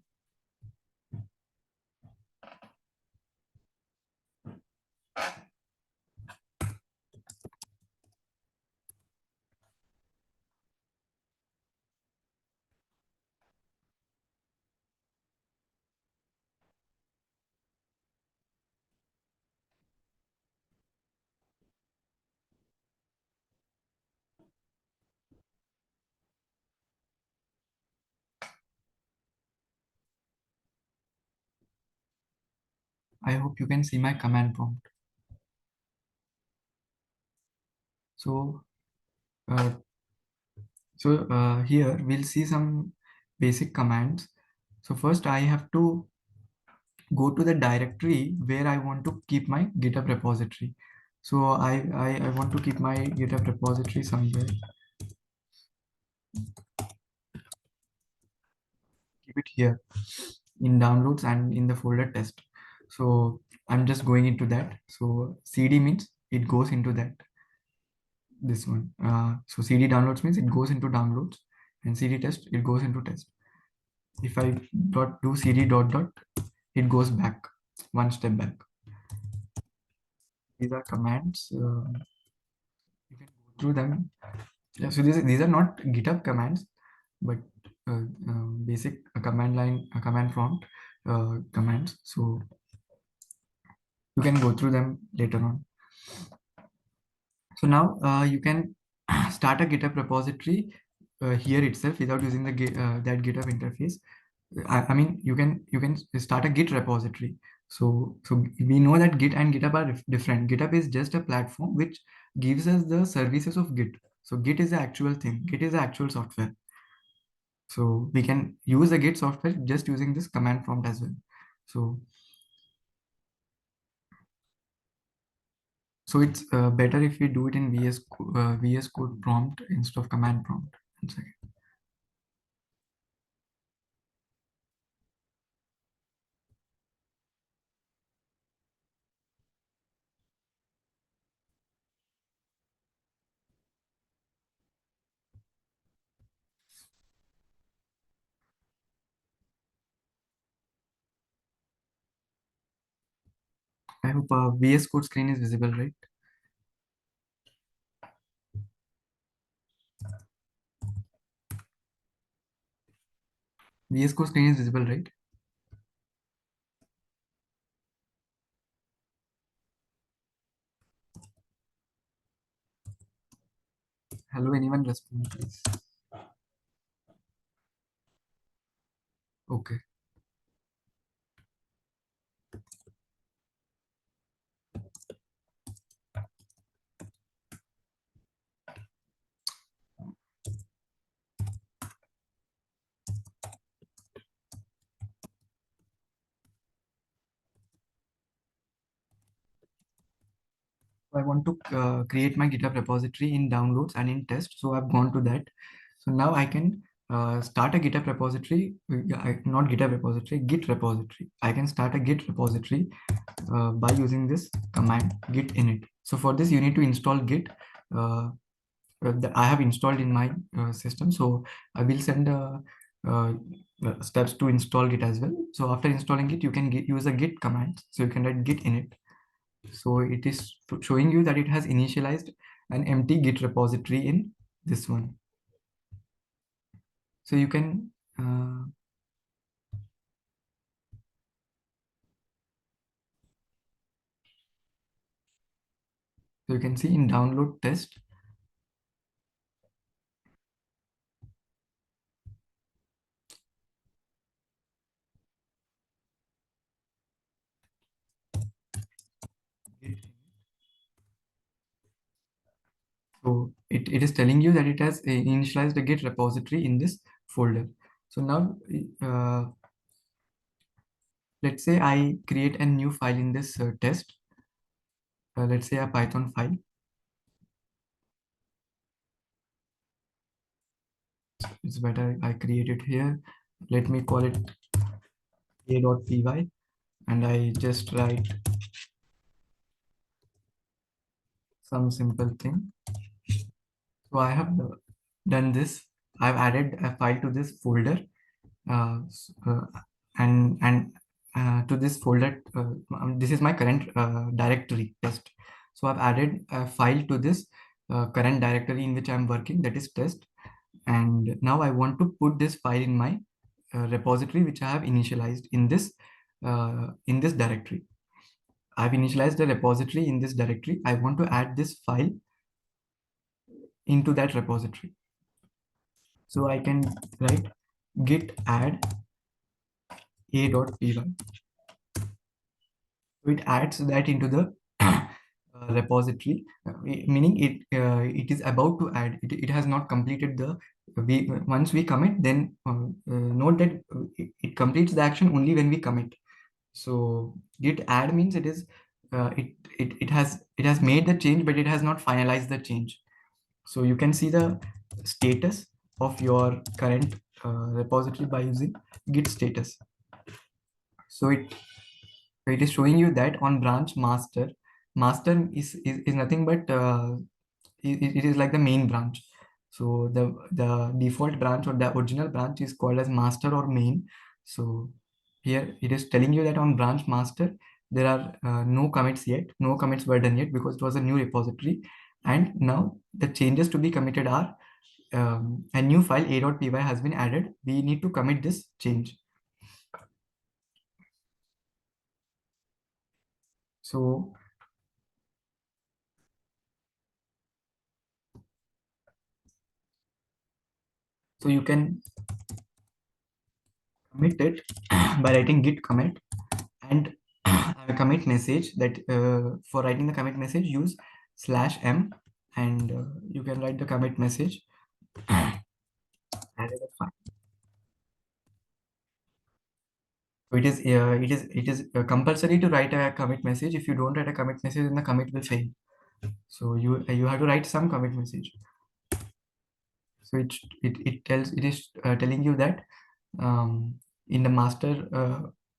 I hope you can see my command prompt. So uh, here we'll see some basic commands. So first I have to go to the directory where I want to keep my GitHub repository. So I want to keep my GitHub repository somewhere. Keep it here in downloads and in the folder test. So I'm just going into that. So CD means it goes into that, this one. So CD downloads means it goes into downloads, and CD test, it goes into test. If I dot do CD dot dot, it goes back one step back. These are commands. You can go through them. Yeah, so these are not GitHub commands, but basic command line, command prompt commands. So you can go through them later on. So now you can start a GitHub repository here itself without using the that GitHub interface. I mean, you can start a Git repository. So we know that Git and GitHub are different. GitHub is just a platform which gives us the services of Git. So Git is the actual thing. Git is the actual software. So we can use the Git software just using this command prompt as well. So So it's better if we do it in VS Code prompt instead of command prompt. One second. I hope VS Code screen is visible, right? VS Code screen is visible, right? Hello, anyone respond, please? Okay. I want to create my GitHub repository in downloads and in test. So I've gone to that. So now I can start a GitHub repository, not GitHub repository, Git repository. I can start a Git repository by using this command git init. So for this, you need to install Git that I have installed in my system. So I will send uh, steps to install Git as well. So after installing it, you can use a Git command. So you can write git init. So it is showing you that it has initialized an empty Git repository in this one. So you can see in download test. So it is telling you that it has initialized a Git repository in this folder. So now let's say I create a new file in this test. Let's say a Python file. It's better I create it here. Let me call it a.py and I just write some simple thing. So I have done this. I've added a file to this folder uh, and to this folder. This is my current directory test. So I've added a file to this current directory in which I'm working, that is test. And now I want to put this file in my repository which I have initialized in this directory. I've initialized the repository in this directory. I want to add this file into that repository. So I can write git add a.py. So it adds that into the repository, meaning it is about to add. It has not completed the. Once we commit, then note that it completes the action only when we commit. So git add means it has made the change, but it has not finalized the change. So you can see the status of your current repository by using git status. So it is showing you that on branch master is nothing but it is like the main branch. So the default branch or the original branch is called as master or main. So here it is telling you that on branch master there are no commits yet, no commits were done yet because it was a new repository. And now the changes to be committed are a new file a.py has been added. We need to commit this change. So you can commit it by writing git commit and a commit message that for writing the commit message use /m and you can write the commit message added a file. So it is compulsory to write a commit message. If you don't write a commit message, then the commit will fail. So you have to write some commit message. So it is telling you that um, in the master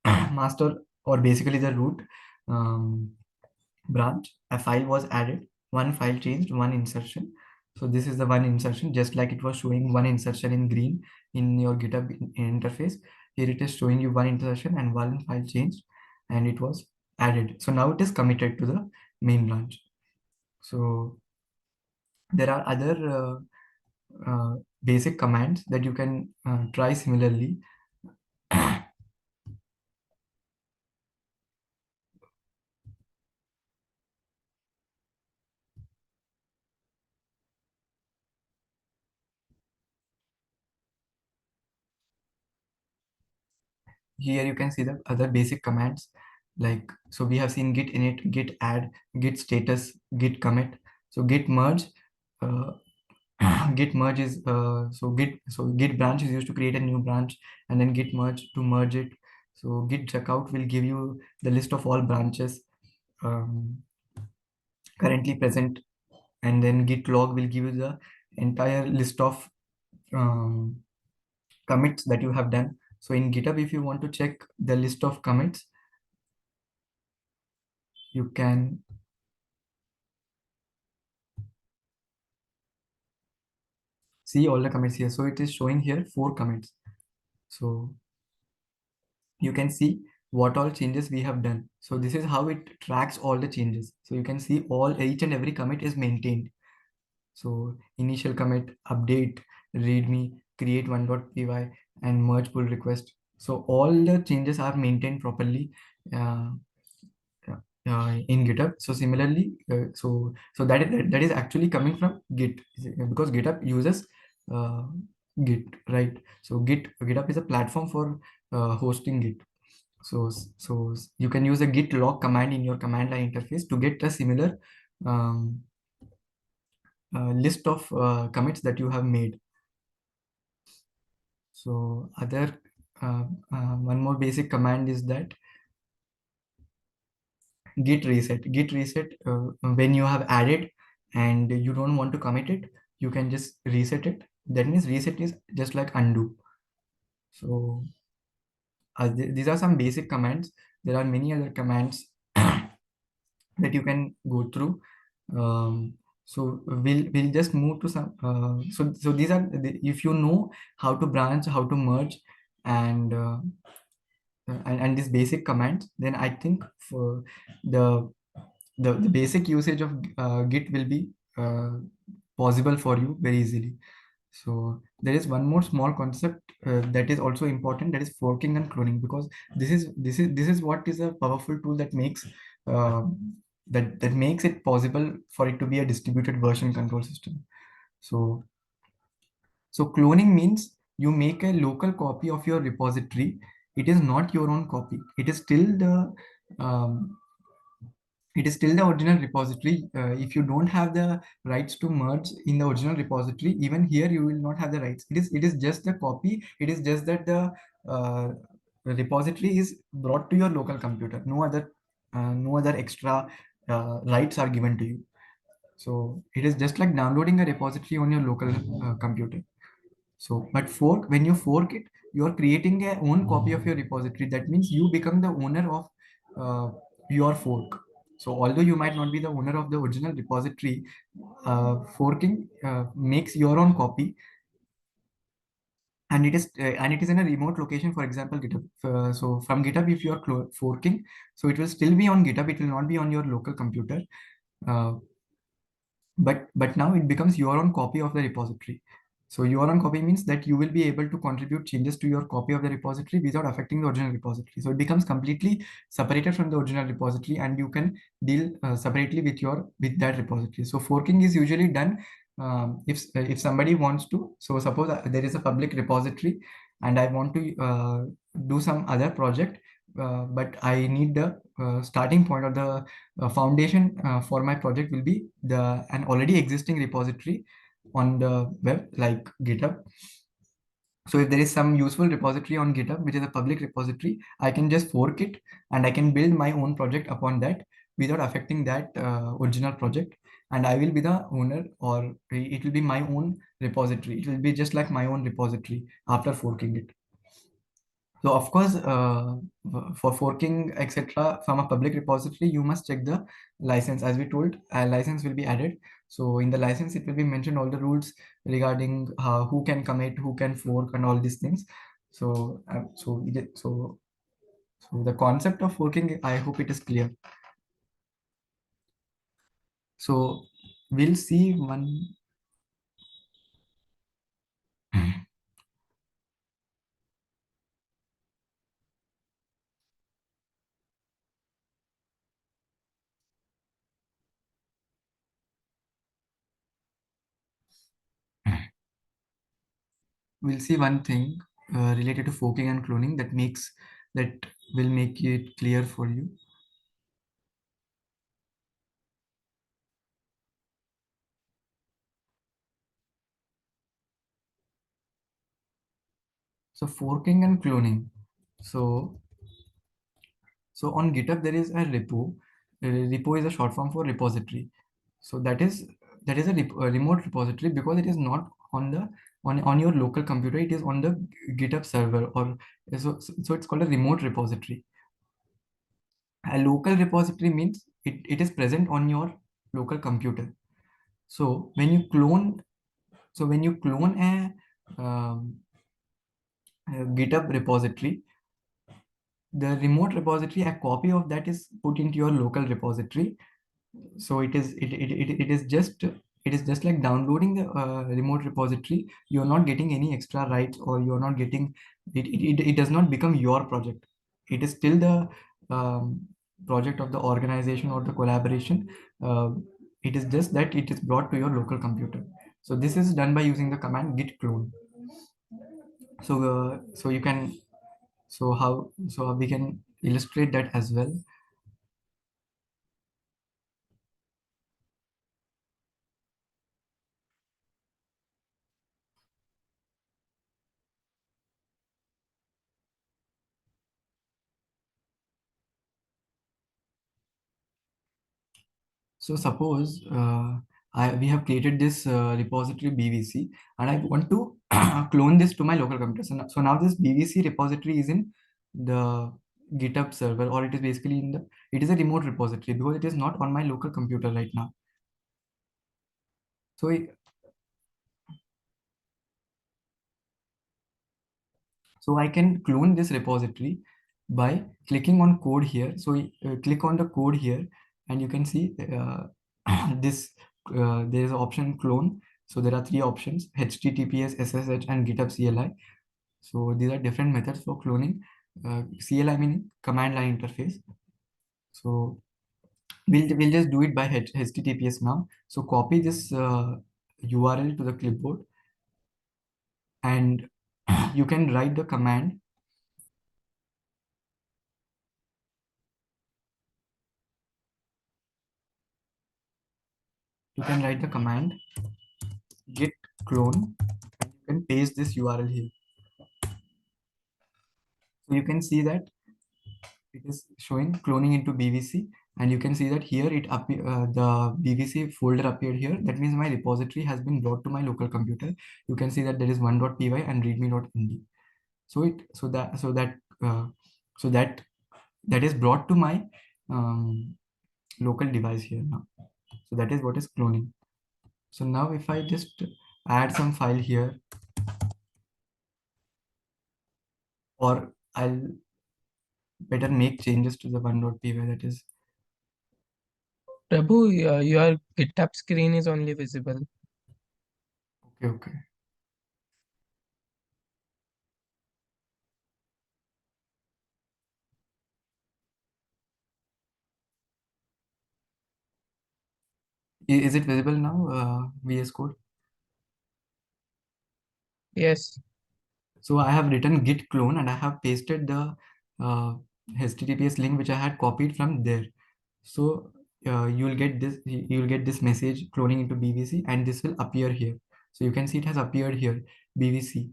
master, or basically the root um, branch, a file was added, one file changed, one insertion. So this is the one insertion, just like it was showing one insertion in green in your GitHub interface. Here it is showing you one insertion and one file changed, and it was added. So now it is committed to the main branch. So there are other basic commands that you can try similarly. Here you can see the other basic commands, like, so we have seen git init, git add, git status, git commit. So git merge, uh, git merge is git branch is used to create a new branch, and then git merge to merge it. So git checkout will give you the list of all branches um, currently present, and then git log will give you the entire list of um, commits that you have done. So in GitHub, if you want to check the list of commits, you can see all the commits here. So it is showing here 4 commits. So you can see what all changes we have done. So this is how it tracks all the changes. So you can see all each and every commit is maintained. So initial commit, update, readme, create 1.py, and merge pull request. So all the changes are maintained properly. Uh, in GitHub. So similarly, that is actually coming from Git, because GitHub uses uh, Git, right? So GitHub is a platform for hosting Git. So you can use a git log command in your command line interface to get a similar um, list of commits that you have made. So one more basic command is that git reset, when you have added and you don't want to commit it, you can just reset it. That means reset is just like undo. So these are some basic commands. There are many other commands that you can go through. So we'll just move to some so these are if you know how to branch, how to merge, and and these basic commands, then I think for the the basic usage of Git will be uh, possible for you very easily. So there is one more small concept that is also important, that is forking and cloning, because this is what is a powerful tool that makes uh, that makes it possible for it to be a distributed version control system. So cloning means you make a local copy of your repository. It is not your own copy. Um, it is still the original repository. If you don't have the rights to merge in the original repository, even here you will not have the rights. It is just the copy. It is just that uh, the repository is brought to your local computer. No other extra rights are given to you. So it is just like downloading a repository on your local computer. So, but when you fork it, you are creating a own copy of your repository. That means you become the owner of your fork. So, although you might not be the owner of the original repository, forking makes your own copy, and it is in a remote location. For example, GitHub. So, from GitHub, if you are forking, so it will still be on GitHub. It will not be on your local computer. Uh, but now it becomes your own copy of the repository. So your own copy means that you will be able to contribute changes to your copy of the repository without affecting the original repository. So it becomes completely separated from the original repository, and you can deal separately with that repository. So forking is usually done if somebody wants to. So suppose there is a public repository and I want to do some other project, but I need the starting point, or the foundation for my project will be an already existing repository on the web, like GitHub. So if there is some useful repository on GitHub, which is a public repository, I can just fork it and I can build my own project upon that without affecting that original project. and I will be the owner, or it will be my own repository. It will be just like my own repository after forking it. So of course, for forking etc. from a public repository, you must check the license. As we told, a license will be added. So in the license, it will be mentioned all the rules regarding who can commit, who can fork, and all these things. So so the concept of forking, I hope it is clear. So we'll see one. We'll see one thing related to forking and cloning that will make it clear for you. So forking and cloning. So so on GitHub there is a repo. Repo is a short form for repository. So that is a remote repository because it is not on the on your local computer. It is on the GitHub server, or so it's called a remote repository. A local repository means it is present on your local computer. So when you clone a GitHub repository, the remote repository, a copy of that is put into your local repository. So it is just like downloading the remote repository. You're not getting any extra rights, or you're not getting it does not become your project. It is still the um, project of the organization or the collaboration. uh, it is just that it is brought to your local computer. So this is done by using the command git clone. So you can so we can illustrate that as well. So suppose we have created this repository BVC, and I want to clone this to my local computer. So now this BVC repository is in the GitHub server, or it is basically it is a remote repository because it is not on my local computer right now. So so I can clone this repository by clicking on code here. So click on the code here, and you can see this there is an option clone. So there are three options: HTTPS, SSH, and GitHub CLI. So these are different methods for cloning. CLI meaning command line interface. So we'll just do it by HTTPS now. So copy this URL to the clipboard, and you can write the command. You can write the command git clone, and you can paste this URL here. So you can see that it is showing cloning into BVC, and you can see that here the BVC folder appeared here. That means my repository has been brought to my local computer. You can see that there is 1.py and readme.md. So it uh, so that is brought to my local device here now. So that is what is cloning. So now if I just add some file here, or I'll better make changes to the 1.py, that is Prabhu, your GitHub screen is only visible. okay. Okay. Is it visible now, VS Code? Yes. So I have written git clone, and I have pasted the uh, HTTPS link which I had copied from there. So you will get this message cloning into BVC, and this will appear here. So you can see it has appeared here, BVC,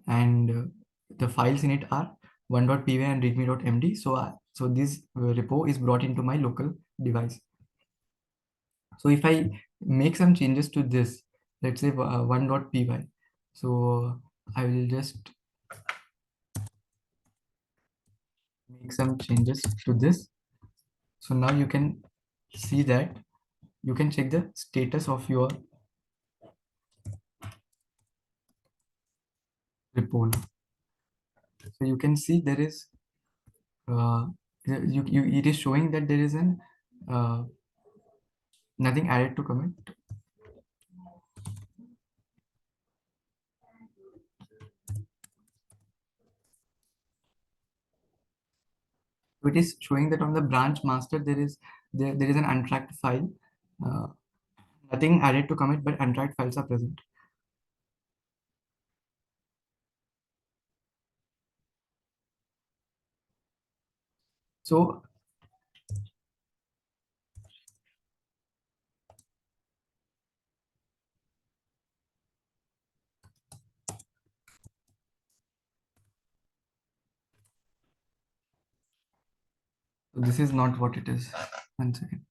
and the files in it are 1.py and readme.md. So this repo is brought into my local device. So if I make some changes to this. Let's say 1.py. So I will just make some changes to this. So now you can see that you can check the status of your repo. So you can see there is uh, it is showing that there is an nothing added to commit. So it is showing that on the branch master there is an untracked file. Uh, Nothing added to commit, but untracked files are present. So this is not what it is. One second.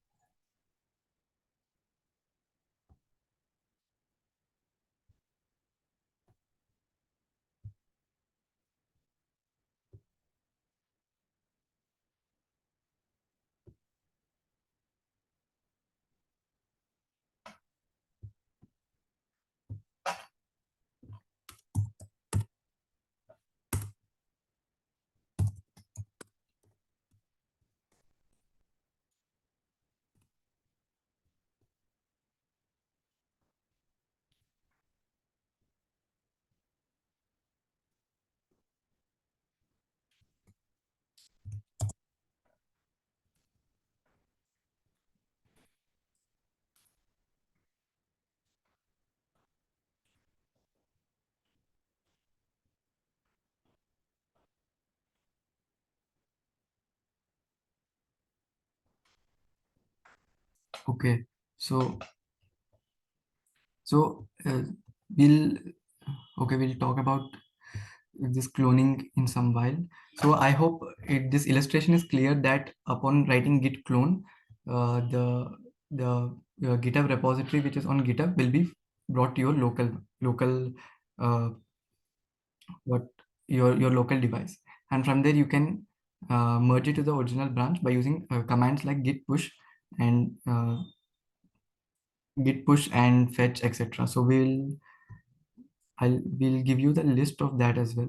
Okay, so we'll we'll talk about this cloning in some while. So I hope this illustration is clear that upon writing git clone, the GitHub repository which is on GitHub will be brought to your local uh, what your local device, and from there you can merge it to the original branch by using commands like git push and fetch, etc. So we'll give you the list of that as well.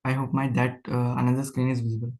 I hope my that another screen is visible.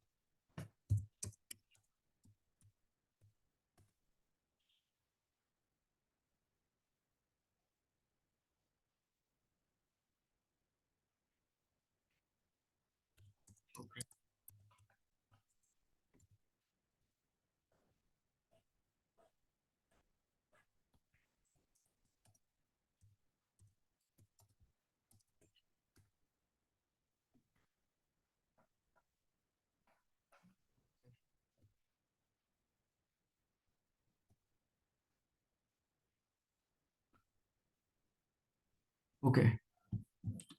Okay,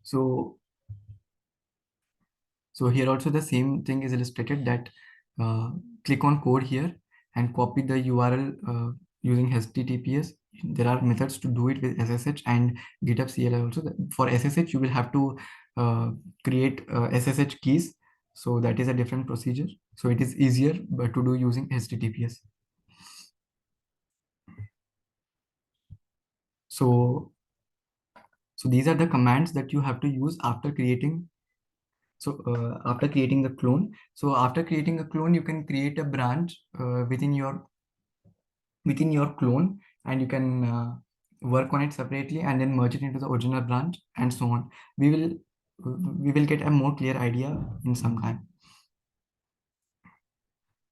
so here also the same thing is illustrated that uh, click on code here and copy the URL using HTTPS. There are methods to do it with SSH and GitHub CLI also. For SSH, you will have to create SSH keys. So that is a different procedure. So it is easier but to do using HTTPS. So these are the commands that you have to use after creating. So after creating the clone, after creating a clone, you can create a branch within your clone, and you can work on it separately and then merge it into the original branch and so on. We will get a more clear idea in some time.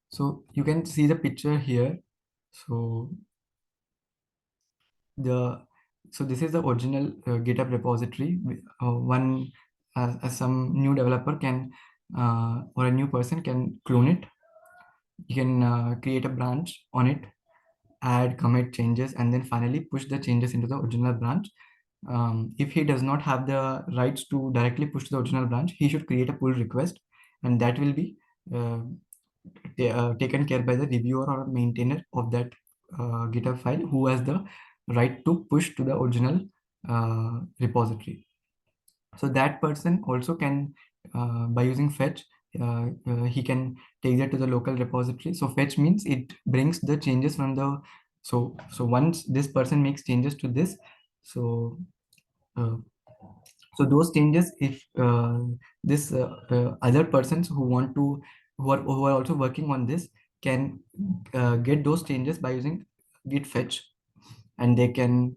So you can see the picture here. So the this is the original GitHub repository. One some new developer can or a new person can clone it. You can create a branch on it, add, commit changes, and then finally push the changes into the original branch. if he does not have the rights to directly push to the original branch, he should create a pull request, and that will be uh, taken care by the reviewer or maintainer of that GitHub file, who has the right to push to the original repository. So that person also can, by using fetch, he can take that to the local repository. So fetch means it brings the changes from the, so once this person makes changes to this, so uh, so those changes, if this other persons who want to, who are also working on this, can get those changes by using git fetch, and they can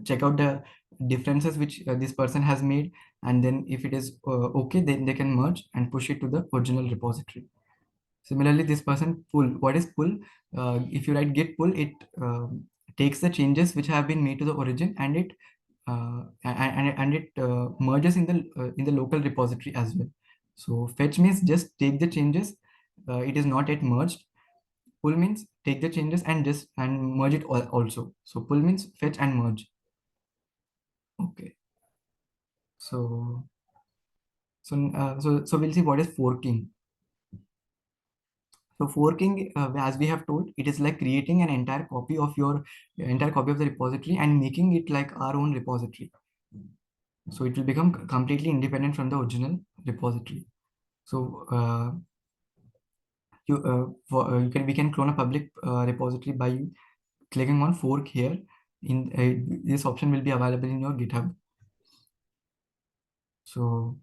check out the differences which this person has made, and then if it is okay, then they can merge and push it to the original repository. Similarly, this person pull, what is pull? If you write git pull, it takes the changes which have been made to the origin, and it merges in the local repository as well. So fetch means just take the changes, it is not yet merged. Pull means take the changes and just and merge it also. So pull means fetch and merge. Okay. So so we'll see what is forking. So forking, as we have told, it is like creating an entire copy of the repository and making it like our own repository. So it will become completely independent from the original repository. So you can we can clone a public repository by clicking on fork here. In this option will be available in your GitHub. So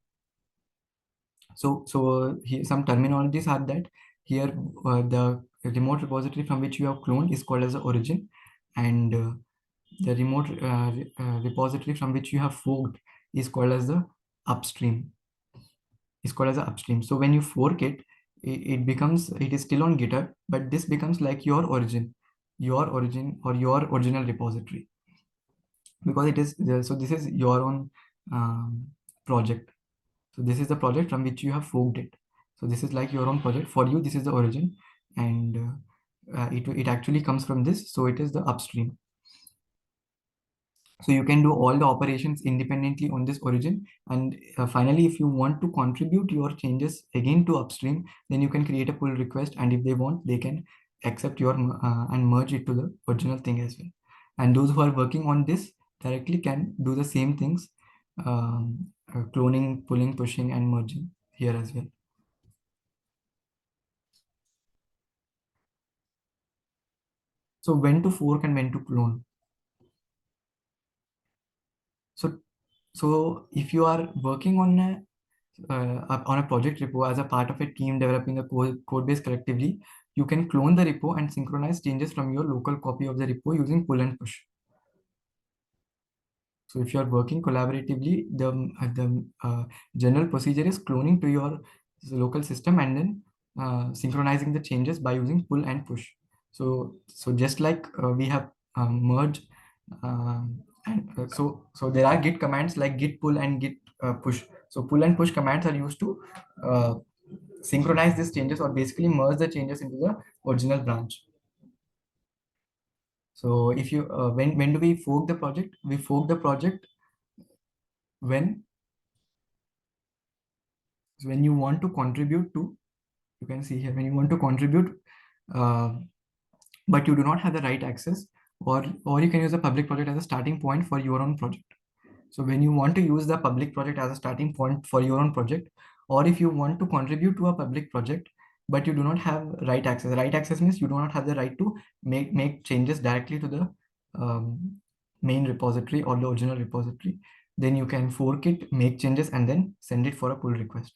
here some terminologies are that here the remote repository from which you have cloned is called as the origin, and the remote repository from which you have forked is called as the upstream. So when you fork it, it becomes, it is still on GitHub, but this becomes like your origin or your original repository, because it is so this is your own project. So this is the project from which you have forked it. So this is like your own project. For you, this is the origin, and it actually comes from this. So it is the upstream. So you can do all the operations independently on this origin. And finally, if you want to contribute your changes again to upstream, then you can create a pull request. And if they want, they can accept your and merge it to the original thing as well. And those who are working on this directly can do the same things, cloning, pulling, pushing, and merging here as well. So when to fork and when to clone. So if you are working on a project repo as a part of a team developing a code base collectively, you can clone the repo and synchronize changes from your local copy of the repo using pull and push. So if you are working collaboratively, the general procedure is cloning to your local system and then synchronizing the changes by using pull and push. So just like we have merge, and so there are git commands like git pull and git push. So pull and push commands are used to uh, synchronize these changes, or basically merge the changes into the original branch. So if you when do we fork the project? We fork the project when when you want to contribute to, you can see here, when you want to contribute, uh, but you do not have the right access, or you can use a public project as a starting point for your own project. So when you want to use the public project as a starting point for your own project, or if you want to contribute to a public project but you do not have right access means you do not have the right to make changes directly to the main repository or the original repository, then you can fork it, make changes, and then send it for a pull request.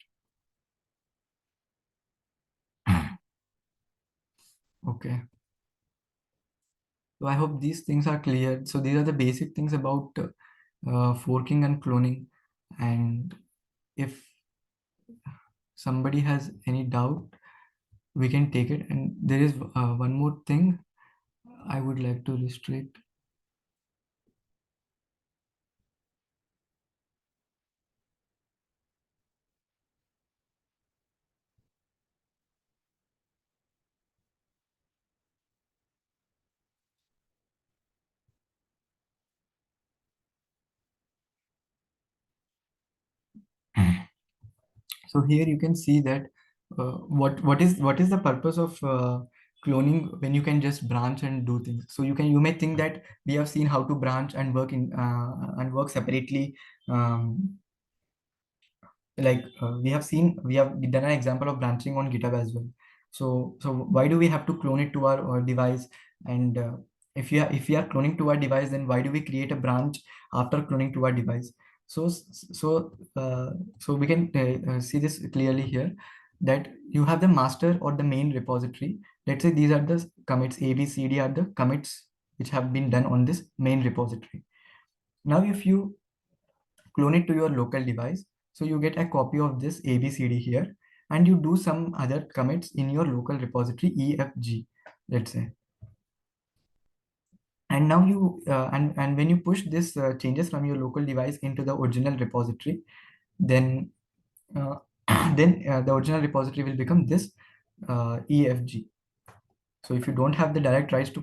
Okay. So I hope these things are clear. So these are the basic things about forking and cloning. And if somebody has any doubt, we can take it. And there is one more thing I would like to restrict. So here you can see that what is the purpose of cloning when you can just branch and do things. So you may think that we have seen how to branch and work separately, um, like we have done an example of branching on GitHub as well. So why do we have to clone it to our device? And if we are cloning to our device, then why do we create a branch after cloning to our device? So s- so uh, so we can see this clearly here, that you have the master or the main repository. Let's say these are the commits A, B, C, D are the commits which have been done on this main repository. Now if you clone it to your local device, so you get a copy of this ABCD here, and you do some other commits in your local repository EFG, let's say. And now and when you push this changes from your local device into the original repository, then uh, the original repository will become this EFG. So if you don't have the direct rights to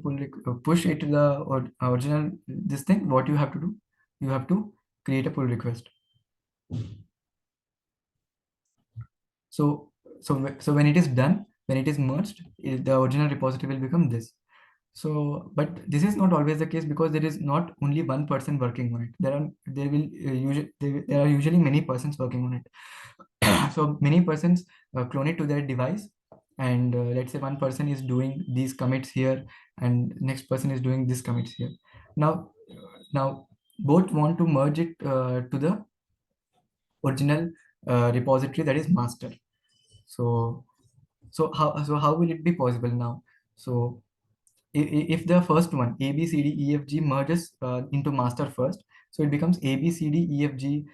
push it to the original this thing, what you have to do, you have to create a pull request. So so when it is done, when it is merged, the original repository will become this. So, but this is not always the case, because there is not only one person working on it. There are usually many persons working on it. So many persons clone it to their device, and let's say one person is doing these commits here, and next person is doing these commits here. Now both want to merge it to the original repository, that is master. So how will it be possible now? So if the first one A B C D E F G merges into master first, so it becomes A B C D E F G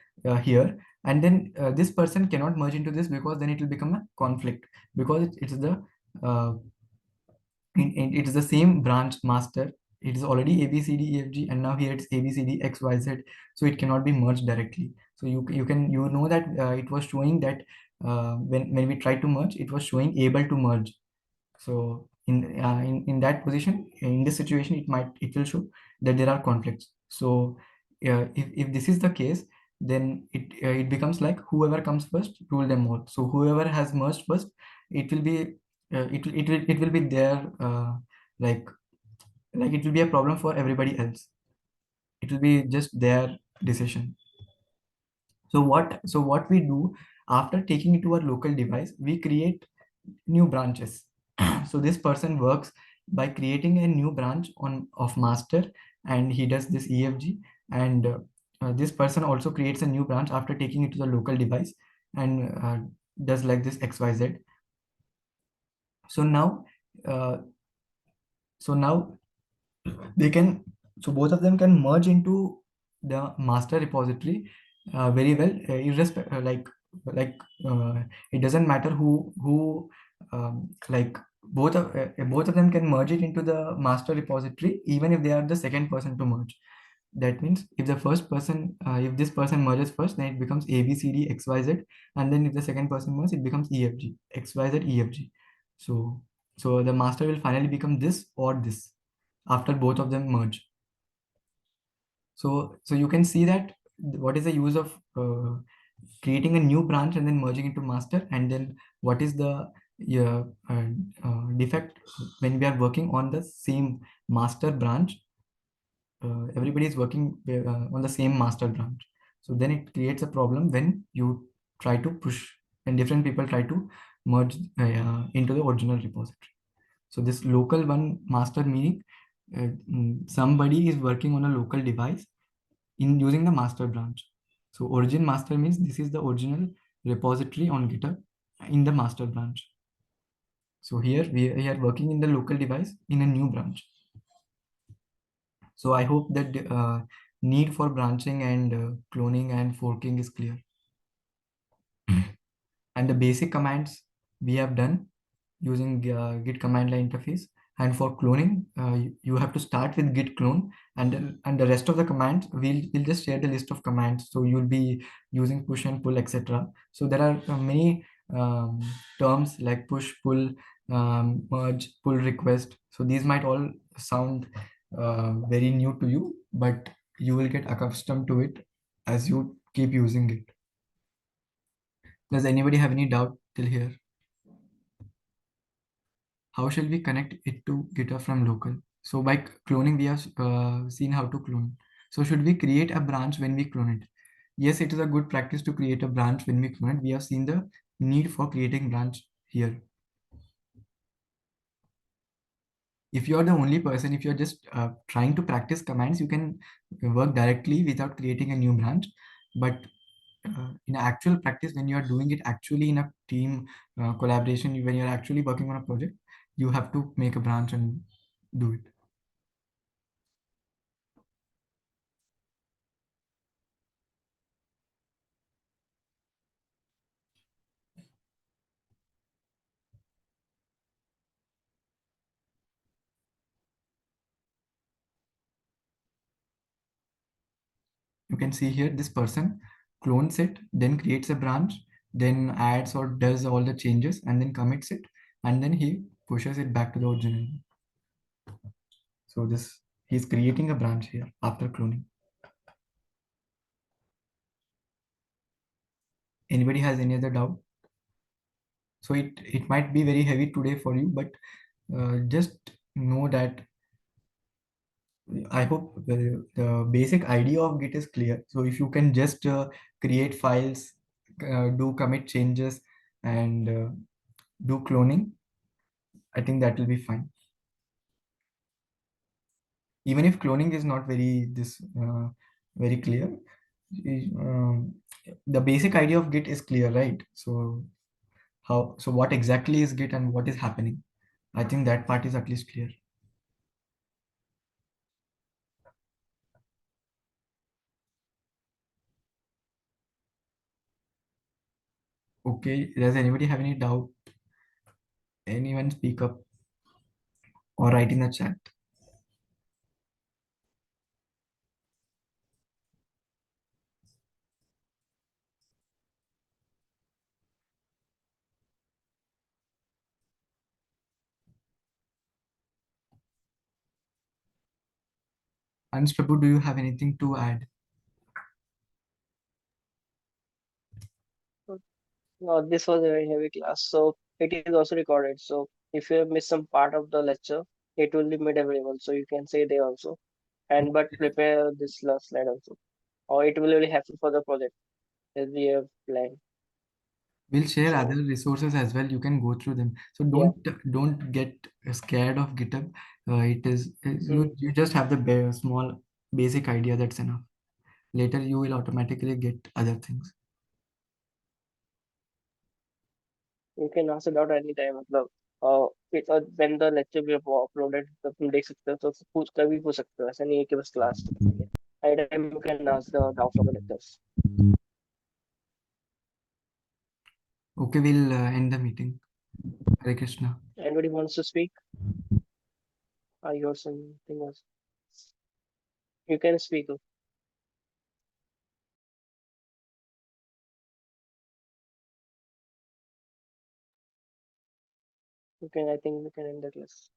here, and then this person cannot merge into this, because then it will become a conflict, because it's the uh, it is the same branch master. It is already A B C D E F G, and now here it's A B C D X Y Z, so it cannot be merged directly. So you know that it was showing that when we try to merge, it was showing able to merge. So in that position, in this situation, it will show that there are conflicts. So if this is the case, then it becomes like whoever comes first rule them all. So whoever has merged first, it will be it will be there, like it will be a problem for everybody else. It will be just their decision. So what we do, after taking it to our local device, we create new branches. So this person works by creating a new branch on of master, and he does this EFG, and this person also creates a new branch after taking it to the local device, and does like this XYZ. So now uh, now they can, so both of them can merge into the master repository very well, irrespective, like it doesn't matter who like both of them can merge it into the master repository, even if they are the second person to merge. That means if the first person if this person merges first, then it becomes ABCD XYZ, and then if the second person merges, it becomes EFG XYZ EFG. So the master will finally become this or this after both of them merge. So you can see that what is the use of creating a new branch and then merging into master, and then what is the uh, defect when we are working on the same master branch. Everybody is working on the same master branch. So then it creates a problem when you try to push, and different people try to merge into the original repository. So this local one master meaning somebody is working on a local device in using the master branch. So origin master means this is the original repository on GitHub in the master branch. So here we are working in the local device in a new branch. So I hope that the need for branching and cloning and forking is clear. And the basic commands we have done using git command line interface. And for cloning, you have to start with git clone, and the rest of the commands we'll just share the list of commands. So you'll be using push and pull, etc. So there are many um, terms like push, pull, merge, pull request. So these might all sound very new to you, but you will get accustomed to it as you keep using it. Does anybody have any doubt till here? How shall we connect it to GitHub from local? So by cloning, we have seen how to clone. So should we create a branch when we clone it? Yes, it is a good practice to create a branch when we clone it. We have seen the need for creating branch here. If you are the only person, if you're just trying to practice commands, you can work directly without creating a new branch. But in actual practice, when you are doing it actually in a team collaboration, when you're actually working on a project, you have to make a branch and do it. You can see here this person clones it, then creates a branch, then adds or does all the changes, and then commits it, and then he pushes it back to the original. So this he's creating a branch here after cloning. Anybody has any other doubt? So it might be very heavy today for you, but just know that I hope the basic idea of Git is clear. So if you can just create files, do commit changes, and do cloning, I think that will be fine. Even if cloning is not very clear, um, the basic idea of Git is clear, right? So what exactly is Git and what is happening? I think that part is at least clear. Okay, does anybody have any doubt? Anyone speak up or write in the chat? And Prabhu, do you have anything to add? This was a very heavy class, so it is also recorded. So if you have missed some part of the lecture, it will be made available. So you can say there also, and but prepare this last slide also, or it will really helpful for the project as we have planned. We'll share other So resources as well. You can go through them. So yeah, don't get scared of GitHub. mm, You just have the small basic idea, that's enough. Later you will automatically get other things. you can ask it out anytime. मतलब when the lecture भी uploaded तो तुम देख सकते हो तो पूछ कभी पूछ सकते हो ऐसा नहीं है कि बस क्लास में है. Anytime you can ask the doubt from the lectures. Okay, we'll end the meeting. Hare Krishna. Anybody wants to speak? I heard something else. You can speak. Okay, I think we can end the class.